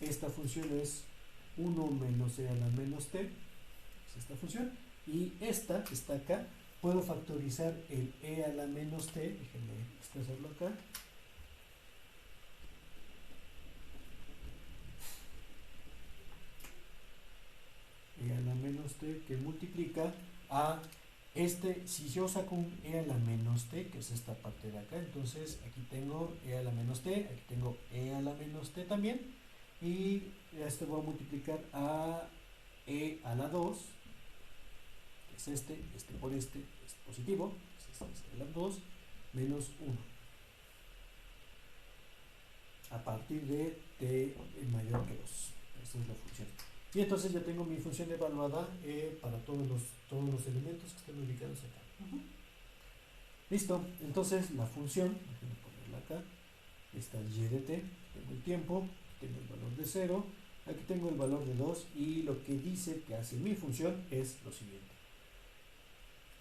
Speaker 1: Esta función es 1 menos e a la menos t, es esta función, y esta que está acá, puedo factorizar el e a la menos t, déjenme expresarlo acá, e a la menos t que multiplica a si yo saco un e a la menos t, que es esta parte de acá, entonces aquí tengo e a la menos t, aquí tengo e a la menos t también, y esto voy a multiplicar a e a la 2, que es este por este es positivo, es la 2, menos 1, a partir de t mayor que 2, esta es la función. Y entonces ya tengo mi función evaluada para todos los elementos que están ubicados acá. Listo, entonces la función, déjenme ponerla acá, está el y de t, tengo el tiempo, tengo el valor de 0, aquí tengo el valor de 2 y lo que dice que hace mi función es lo siguiente.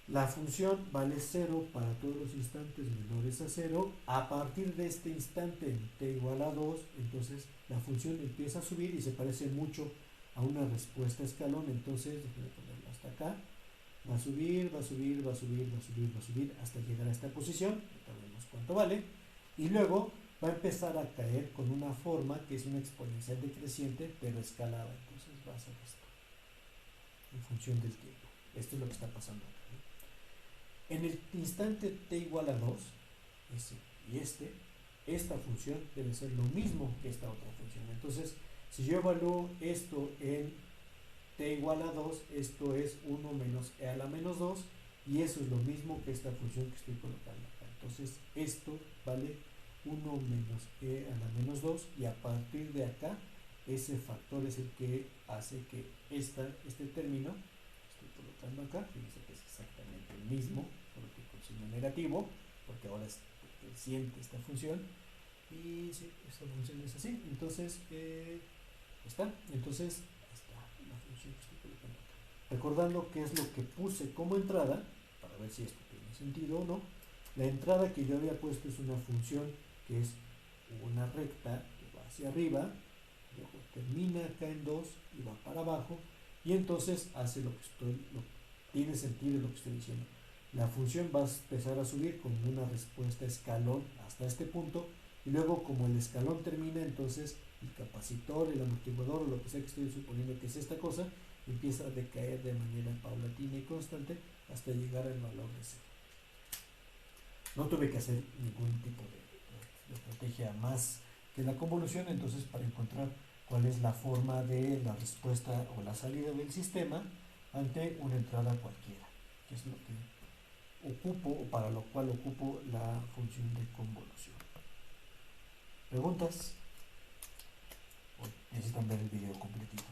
Speaker 1: La función vale 0 para todos los instantes menores a 0. A partir de este instante en t igual a 2, entonces la función empieza a subir y se parece mucho a una respuesta escalón. Entonces, déjenme ponerlo hasta acá. Va a subir, va a subir, va a subir, va a subir, va a subir hasta llegar a esta posición. Ahorita vemos cuánto vale. Y luego va a empezar a caer con una forma que es una exponencial decreciente, pero escalada. Entonces va a ser esto, en función del tiempo. Esto es lo que está pasando acá. En el instante t igual a 2, ese y esta función debe ser lo mismo que esta otra función. Entonces, si yo evalúo esto en t igual a 2, esto es 1 menos e a la menos 2, y eso es lo mismo que esta función que estoy colocando acá. Entonces, esto vale 1 menos e a la menos 2, y a partir de acá, ese factor es el que hace que este término que estoy colocando acá, fíjense que es exactamente el mismo, porque con signo negativo, porque ahora es creciente esta función, y sí, esta función es así. Entonces, entonces está la función que estoy colocando acá. Recordando qué es lo que puse como entrada, para ver si esto tiene sentido o no. La entrada que yo había puesto es una función que es una recta que va hacia arriba, luego termina acá en 2 y va para abajo, y entonces hace tiene sentido lo que estoy diciendo. La función va a empezar a subir como una respuesta escalón hasta este punto, y luego como el escalón termina, entonces el capacitor, el amortiguador o lo que sea que estoy suponiendo que es esta cosa, empieza a decaer de manera paulatina y constante hasta llegar al valor de 0. No tuve que hacer ningún tipo de estrategia más que la convolución, entonces, para encontrar cuál es la forma de la respuesta o la salida del sistema ante una entrada cualquiera, que es lo que ocupo o para lo cual ocupo la función de convolución. ¿Preguntas? ¿O necesitan ver el video completito?